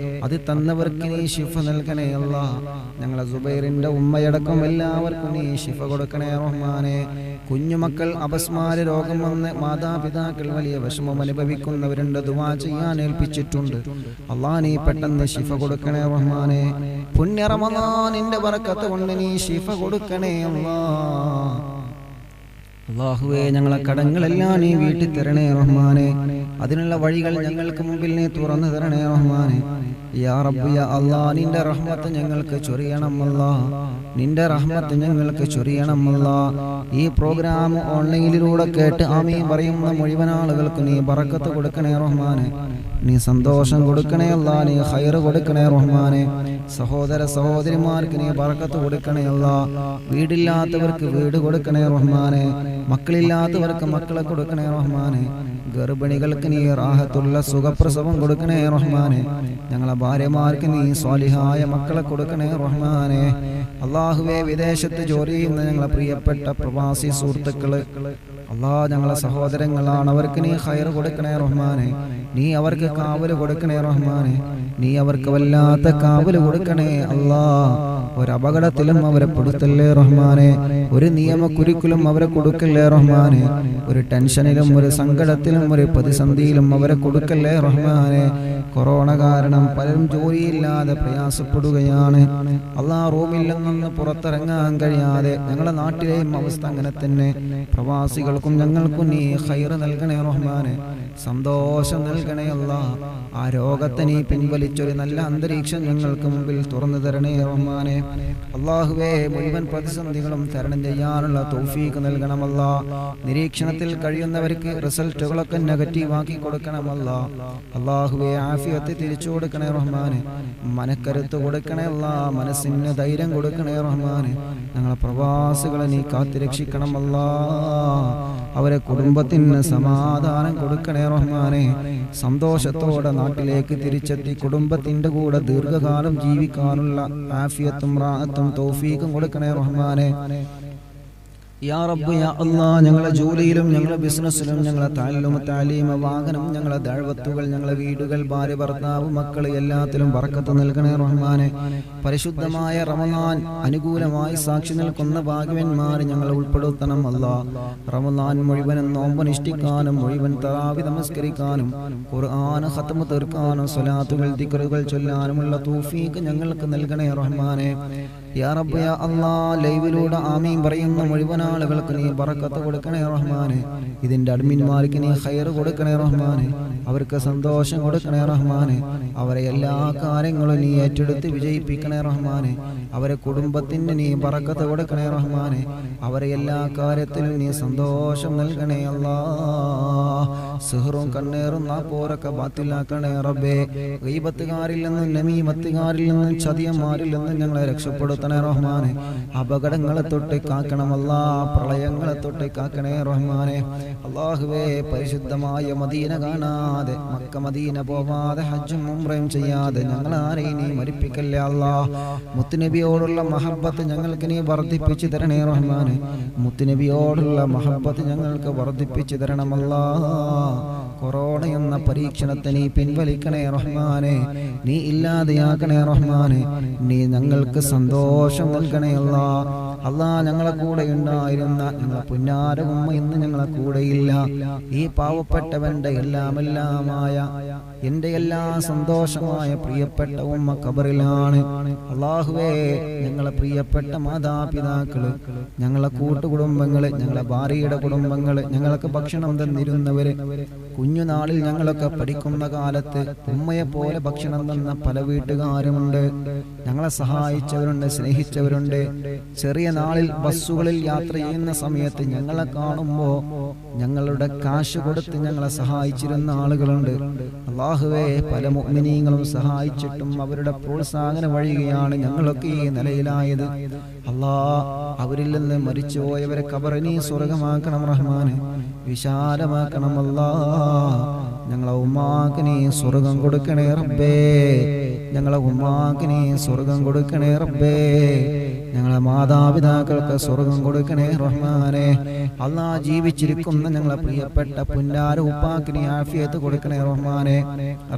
അത് തന്നവർക്ക് നീ ശിഫ നൽകണേ അല്ലാഹ്. ഞങ്ങളെ സുബൈറിന്റെ ഉമ്മയടക്കം എല്ലാവർക്കും നീ ശിഫ കൊടുക്കണേ റഹ്മാനെ. കുഞ്ഞുമക്കൾ അപസ്മാര രോഗം വന്ന് മാതാപിതാക്കൾ വലിയ വിഷമം അനുഭവിക്കുന്നവരുണ്ട്, ദുആ ചെയ്യാൻ ഏൽപ്പിച്ചിട്ടുണ്ട്. അല്ലാഹ് നീ പെട്ടെന്ന് ശിഫ കൊടുക്കണേ റഹ്മാനെ. പുണ്യ റമളാനിന്റെ ബറക്കത്ത് കൊണ്ട് നീ ശിഫ കൊടുക്കണേ അല്ലാഹ്. അല്ലാഹുവേ ഞങ്ങളെ കടങ്ങളെല്ലാം നീ വീട്ടി തരണേ റഹ്മാനെ. അതിനുള്ള വഴികൾ ഞങ്ങൾക്ക് മുമ്പിൽ നീ തുറന്നു തരണേ റഹ്മാനെ. യാ റബ്ബ് യാ അല്ലാഹ്, നിന്റെ റഹ്മത്ത് ഞങ്ങൾക്ക് ചൊരിയണം അല്ലാഹ്, നിന്റെ റഹ്മത്ത് ഞങ്ങൾക്ക് ചൊരിയണം അല്ലാഹ്. ഈ പ്രോഗ്രാം ഓൺലൈനിലൂടെ കേട്ട് ആമീൻ പറയുന്ന മുഴുവൻ ആളുകൾക്ക് നീ ബറക്കത്ത് കൊടുക്കണേ റഹ്മാനെ, നീ സന്തോഷം കൊടുക്കണേ അല്ലാഹ്, നീ ഖൈർ കൊടുക്കണേ റഹ്മാനെ. സഹോദര സഹോദരിമാർക്ക് നീ ബറക്കത്ത് കൊടുക്കണേ അല്ലാഹ്. വീടില്ലാത്തവർക്ക് വീട് കൊടുക്കണേ റഹ്മാനെ, മക്കളില്ലാത്തവർക്ക് മക്കളെ കൊടുക്കണേ റഹ്മാനെ. ഗർഭിണികൾക്ക് നീ റാഹത്തുള്ള സുഖപ്രസവം കൊടുക്കണേ റഹ്മാനെ. ഞങ്ങളെ ഭാര്യമാർക്ക് നീ സ്വാലിഹായ മക്കളെ കൊടുക്കണേ റഹ്മാനെ. അല്ലാഹുവേ വിദേശത്ത് ജോലി ചെയ്യുന്ന ഞങ്ങളെ പ്രിയപ്പെട്ട പ്രവാസി സുഹൃത്തുക്കള് അല്ലാഹ് ഞങ്ങളെ സഹോദരങ്ങളാണ്, അവർക്ക് നീ ഖൈർ കൊടുക്കണേ റഹ്മാനെ, നീ അവർക്ക് കാവല് കൊടുക്കണേ റഹ്മാനെ, നീ അവർക്ക് വല്ലാത്ത കാവല് കൊടുക്കണേ അല്ലാഹ്. ഒരപകടത്തിലും അവരെ പെടുത്തല്ലേ റഹ്മാനെ, ഒരു നിയമക്കുരുക്കിലും അവരെ കൊടുക്കല്ലേ റഹ്മാനെ, ഒരു ടെൻഷനിലും ഒരു സങ്കടത്തിലും ഒരു പ്രതിസന്ധിയിലും അവരെ കൊടുക്കല്ലേ റഹ്മാനെ. കൊറോണ കാരണം പലരും ജോലിയില്ലാതെ പ്രയാസപ്പെടുകയാണ് അല്ലാഹ്. റൂമിൽ നിന്ന് പുറത്തിറങ്ങാൻ കഴിയാതെ ഞങ്ങളുടെ നാട്ടിലെയും അവസ്ഥ അങ്ങനെ തന്നെ. പ്രവാസികൾക്കും ഞങ്ങൾക്കും നീ ഖൈർ നൽകണേ റഹ്മാനെ, സന്തോഷം നൽകണേ അല്ലാഹ്. ആ രോഗത്തെ നീ പിൻവലിച്ചൊരു നല്ല അന്തരീക്ഷം ഞങ്ങൾക്ക് മുമ്പിൽ തുറന്നു തരണേ റഹ്മാനെ. അല്ലാഹുവേ മുഴുവൻ പ്രതിസന്ധികളും തരണം ചെയ്യാനുള്ള തൗഫീഖ് നൽകണമല്ലാ. നിരീക്ഷണത്തിൽ കഴിയുന്നവർക്ക് റിസൾട്ടുകളൊക്കെ നെഗറ്റീവാക്കി കൊടുക്കണമല്ലാ. അല്ലാഹുവേ ആഫിയത്ത് തിരിച്ചു കൊടുക്കണേ റഹ്മാനെ, മനക്കരുത്ത് കൊടുക്കണേ അല്ലാ, മനസ്സിന് ധൈര്യം കൊടുക്കണേ റഹ്മാനെ. ഞങ്ങളെ പ്രവാസികളെ നീ കാത്തുരക്ഷിക്കണമല്ലാ, അവരെ കുടുംബത്തിന് സമാധാനം കൊടുക്കണേ റഹ്മാനെ. സന്തോഷത്തോടെ നാട്ടിലേക്ക് തിരിച്ചെത്തി കുടുംബത്തിന്റെ കൂടെ ദീർഘകാലം ജീവിക്കാനുള്ള ആഫിയത്തും റാഹത്തും തൗഫീഖും കൊടുക്കണേ റഹ്മാനെ. യാ റബ്ബ് യാ അല്ലാഹ്, ഞങ്ങളുടെ ജോലിയിലും ഞങ്ങളുടെ ബിസിനസ്സിലും ഞങ്ങളുടെ താലിലും താലീമ വാഹനം ഞങ്ങളുടെ ദഅവത്തുകൾ ഞങ്ങളുടെ വീടുകൾ ഭാര്യ ഭർത്താവ് മക്കൾ എല്ലാത്തിലും ബറക്കത്ത് നൽകണേ റഹ്മാനെ. പരിശുദ്ധമായ റമളാൻ അനുകൂലമായി സാക്ഷി നിൽക്കുന്ന ഭാഗ്യവന്മാർ ഞങ്ങളെ ഉൾപ്പെടുത്തണം അല്ലാഹ്. റമളാൻ മുഴുവനും നോമ്പനുഷ്ഠിക്കാനും മുഴുവൻ തറാവി നമസ്കരിക്കാനും ഖുർആൻ ഖത്മ തീർക്കാനും സ്വലാത്തുകൾ ദിക്റുകൾ ചൊല്ലാനുമുള്ള തൗഫീഖ് ഞങ്ങൾക്ക് നൽകണേ റഹ്മാനെ. യാ റബ്ബ് യാ അല്ലാഹ്, ലൈവിലൂടെ ആമീൻ പറയുന്ന മുഴുവൻ ആളുകൾക്ക് നീ ബറക്കത്ത് കൊടുക്കണേ റഹ്മാനെ. ഇതിന്റെ അഡ്മിന്മാർക്ക് നീ ഖൈർ കൊടുക്കണേ റഹ്മാനെ, അവർക്ക് സന്തോഷം കൊടുക്കണേ റഹ്മാനെ. അവരെ എല്ലാ കാര്യങ്ങളും നീ ഏറ്റെടുത്ത് വിജയിപ്പിക്കണേ റഹ്മാനെ. അവരെ കുടുംബത്തിന് നീ ബറക്കത്ത് കൊടുക്കണേ റഹ്മാനെ. അവരെ എല്ലാ കാര്യത്തിലും നീ സന്തോഷം നൽകണേ അല്ലാഹ്. സിഹ്റും കണ്ണേറും നാപ്പോരൊക്കെ ബാത്തിലാക്കണേ റബ്ബേ. ഗീബത്തുകാരിൽ നിന്നും നമീമത്തുകാരിൽ നിന്നും ചതിയന്മാരിൽ നിന്നും ഞങ്ങളെ രക്ഷപ്പെടുത്തണേ റഹ്മാനെ. അപകടങ്ങളെ തൊട്ട് കാക്കണമല്ലാ, പ്രളയങ്ങളെ തൊട്ട് കാക്കണേ റഹ്മാനെ. അല്ലാഹുവേ പരിശുദ്ധമായ മദീന കാണാതെ മക്ക മദീന പോവാതെ ഹജ്ജും ഉംറയും ചെയ്യാതെ ഞങ്ങളാരെയും നീ മരിപ്പിക്കല്ലേ അല്ലാഹ്. മുത്തുനബിയോടുള്ള മഹബ്ബത്ത് ഞങ്ങൾക്ക് നീ വർദ്ധിപ്പിച്ചു തരണേ റഹ്മാനെ. മുത്തുനബിയോടുള്ള മഹബ്ബത്ത് ഞങ്ങൾക്ക് വർദ്ധിപ്പിച്ചു തരണമല്ലാ. കൊറോണ എന്ന പരീക്ഷണത്തെ നീ പിൻവലിക്കണേ റഹ്മാനെ, നീ ഇല്ലാതെയാക്കണേ റഹ്മാനെ. നീ ഞങ്ങൾക്ക് സന്തോഷം നൽകണേ അല്ലാഹ്. അല്ലാഹ് ഞങ്ങളെ കൂടെ ഉണ്ടായിരുന്ന ഞങ്ങളെ പുന്നാര ഉമ്മ ഇന്ന് ഞങ്ങളെ കൂടെയില്ല. ഈ പാവപ്പെട്ടവന്റെ എല്ലാമെല്ലാമായ എന്റെ എല്ലാ സന്തോഷമായ പ്രിയപ്പെട്ട ഉമ്മ ഖബറിലാണ്. അല്ലാഹുവേ ഞങ്ങളെ പ്രിയപ്പെട്ട മാതാപിതാക്കള്, ഞങ്ങളെ കൂട്ടുകുടുംബങ്ങള്, ഞങ്ങളെ ഭാര്യയുടെ കുടുംബങ്ങള്, ഞങ്ങൾക്ക് ഭക്ഷണം തന്നിരുന്നവര്, കുഞ്ഞുനാളിൽ ഞങ്ങളൊക്കെ പഠിക്കുന്ന കാലത്ത് ഉമ്മയെ പോലെ ഭക്ഷണം തന്ന പല വീട്ടുകാരുമുണ്ട്. ഞങ്ങളെ സഹായിച്ചവരുണ്ട്, സ്നേഹിച്ചവരുണ്ട്. ചെറിയ നാളിൽ ബസ്സുകളിൽ യാത്ര ചെയ്യുന്ന സമയത്ത് ഞങ്ങളെ കാണുമ്പോ ഞങ്ങളുടെ കാശ് കൊടുത്ത് ഞങ്ങളെ സഹായിച്ചിരുന്ന ആളുകളുണ്ട്. അല്ലാഹുവേ പല മുഅ്മിനീങ്ങളും സഹായിച്ചിട്ടും അവരുടെ പ്രോത്സാഹന വഴിയാണ് ഞങ്ങളൊക്കെ ഈ നിലയിലായത്. അല്ലാഹ് അവരിൽ നിന്ന് മരിച്ചുപോയവരെ ഖബർ നീ സ്വർഗമാക്കണം റഹ്മാനെ, വിശാലമാക്കണം അല്ലാഹ്. ഞങ്ങളെ ഉമ്മാക്ക് നീ സ്വർഗം കൊടുക്കണേ റബ്ബേ, ഞങ്ങളെ ഉമ്മാക്ക് നീ സ്വർഗം കൊടുക്കണേ റബ്ബേ. ഞങ്ങളെ മാതാപിതാക്കൾക്ക് സ്വർഗം കൊടുക്കണേ റഹ്മാനെ. അല്ലാഹ് ജീവിച്ചിരിക്കുന്ന ഞങ്ങളെ പ്രിയപ്പെട്ട പുന്നാര ഉപ്പാക്ക് നീ ആഫിയത്ത് കൊടുക്കണേ റഹ്മാനെ,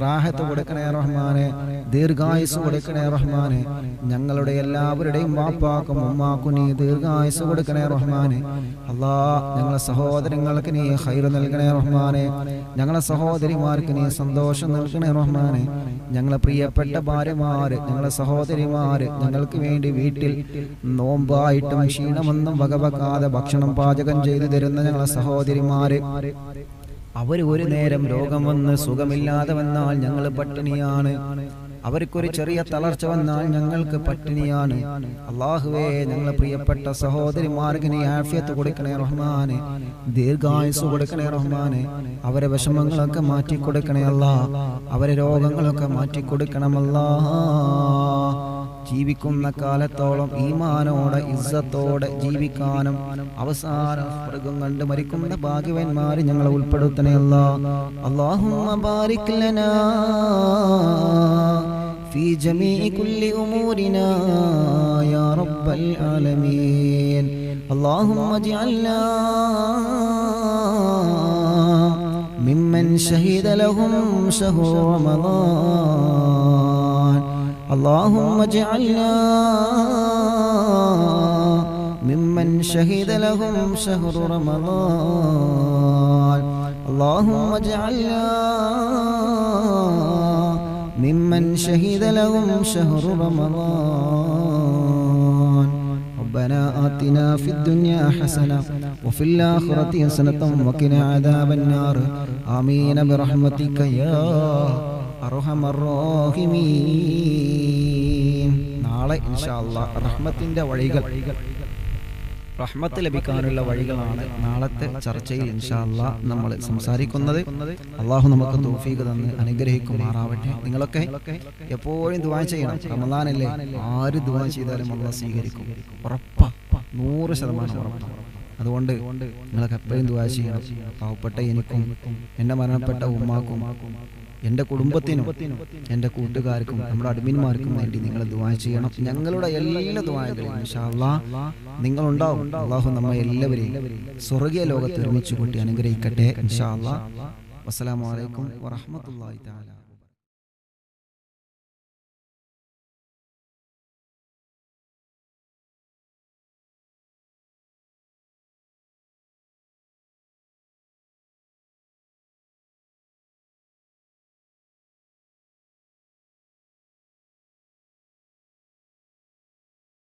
റാഹത്ത് കൊടുക്കണേ റഹ്മാനെ, ദീർഘായുസ് കൊടുക്കണേ റഹ്മാനെ. ഞങ്ങളുടെ എല്ലാവരുടെയും വാപ്പാക്കും ഉമ്മാക്കും നീ ദീർഘായുസ് കൊടുക്കണേ റഹ്മാനെ. അല്ലാഹ് ഞങ്ങളെ സഹോദരങ്ങൾക്ക് നീ ഖൈർ നൽകണേ റഹ്മാനെ. ഞങ്ങളെ സഹോദരിമാർക്ക് നീ സന്തോഷം നൽകണേ റഹ്മാനെ. ഞങ്ങളെ പ്രിയപ്പെട്ട ഭാര്യമാര്, ഞങ്ങളെ സഹോദരിമാര് ഞങ്ങൾക്ക് വേണ്ടി വീട്ടിൽ നോമ്പായിട്ടും ക്ഷീണമൊന്നും വകവെക്കാതെ ഭക്ഷണം പാചകം ചെയ്തു തരുന്ന ഞങ്ങളെ സഹോദരിമാര്, അവർ ഒരു നേരം രോഗം വന്ന് സുഖമില്ലാതെ വന്നാൽ ഞങ്ങൾ പട്ടിണിയാണ്. അവർക്കൊരു ചെറിയ തളർച്ച വന്നാൽ ഞങ്ങൾക്ക് പട്ടിണിയാണ്. അല്ലാഹുവേ, ഞങ്ങളെ പ്രിയപ്പെട്ട സഹോദരിമാർക്ക് നീ ആഫിയത്ത് കൊടുക്കണേ റഹ്മാനെ, ദീർഘായുസ് കൊടുക്കണേ റഹ്മാനെ. അവരെ വിഷമങ്ങളൊക്കെ മാറ്റി കൊടുക്കണേ അല്ലാ, അവരെ രോഗങ്ങളൊക്കെ മാറ്റി കൊടുക്കണമല്ലാ. ജീവിക്കുന്ന കാലത്തോളം ഈമാനോടെ ഇസ്സത്തോടെ ജീവിക്കാനും അവസാനം സ്വർഗ്ഗം കണ്ട് മരിക്കുന്ന ഭാഗ്യവാന്മാരെ ഞങ്ങളെ ഉൾപ്പെടുത്തണേ അല്ലാ. അല്ലാഹുമ്മ ബാരിക് ലനാ ഫീ ജമീഇ കുല്ലി ഉമൂരിനാ യാ റബ്ബൽ ആലമീൻ. അല്ലാഹുമ്മ ജഅൽനാ മിമ്മൻ ശഹീദ ലഹും ശഹ്റു റമളാൻ. اللهم اجعلنا ممن شهد لهم شهر رمضان. اللهم اجعلنا ممن شهد لهم شهر رمضان. ربنا آتنا في الدنيا حسنة وفي الآخرة حسنة وقنا عذاب النار. آمين برحمتك يا അർഹമർ റഹീമീൻ. നാളെ ഇൻഷാ അല്ലാഹ് റഹ്മത്തിന്റെ വഴികൾ, റഹ്മത്ത് ലഭിക്കാനുള്ള വഴികളാണ് നാളത്തെ ചർച്ചയിൽ ഇൻഷാ അല്ലാഹ് നമ്മൾ സംസാരിക്കുന്നത്. അല്ലാഹു നമുക്ക് തൗഫീഖ് തന്ന് അനുഗ്രഹിക്കുമാറാവട്ടെ. നിങ്ങളൊക്കെ എപ്പോഴും ദുആ ചെയ്യണം. റമളാനല്ലേ, ആര് ദുആ ചെയ്താലും അല്ലാഹ് സ്വീകരിക്കും, ഉറപ്പാ, 100% ഉറപ്പാണ്. അതുകൊണ്ട് നിങ്ങളൊക്കെ എപ്പോഴും ദുആ ചെയ്യണം. പാവപ്പെട്ട എനിക്കും എൻ്റെ മരണപ്പെട്ട ഉമ്മാക്കും എൻ്റെ കുടുംബത്തിനും എൻ്റെ കൂട്ടുകാർക്കും നമ്മുടെ അഡ്മിന്മാർക്കും വേണ്ടി നിങ്ങൾ ദുആ ചെയ്യണം. ഞങ്ങളുടെ എല്ലാ ദുആകളും ഇൻഷാ അല്ലാഹ് നിങ്ങളുണ്ടാവും. അല്ലാഹു നമ്മെ എല്ലാവരെയും സ്വർഗ്ഗീയ ലോകത്ത് ഒരുമിച്ച് കൂട്ടി അനുഗ്രഹിക്കട്ടെ ഇൻഷാ അല്ലാഹ്. വസ്സലാമു അലൈക്കും വറഹ്മത്തുള്ളാഹി തആല.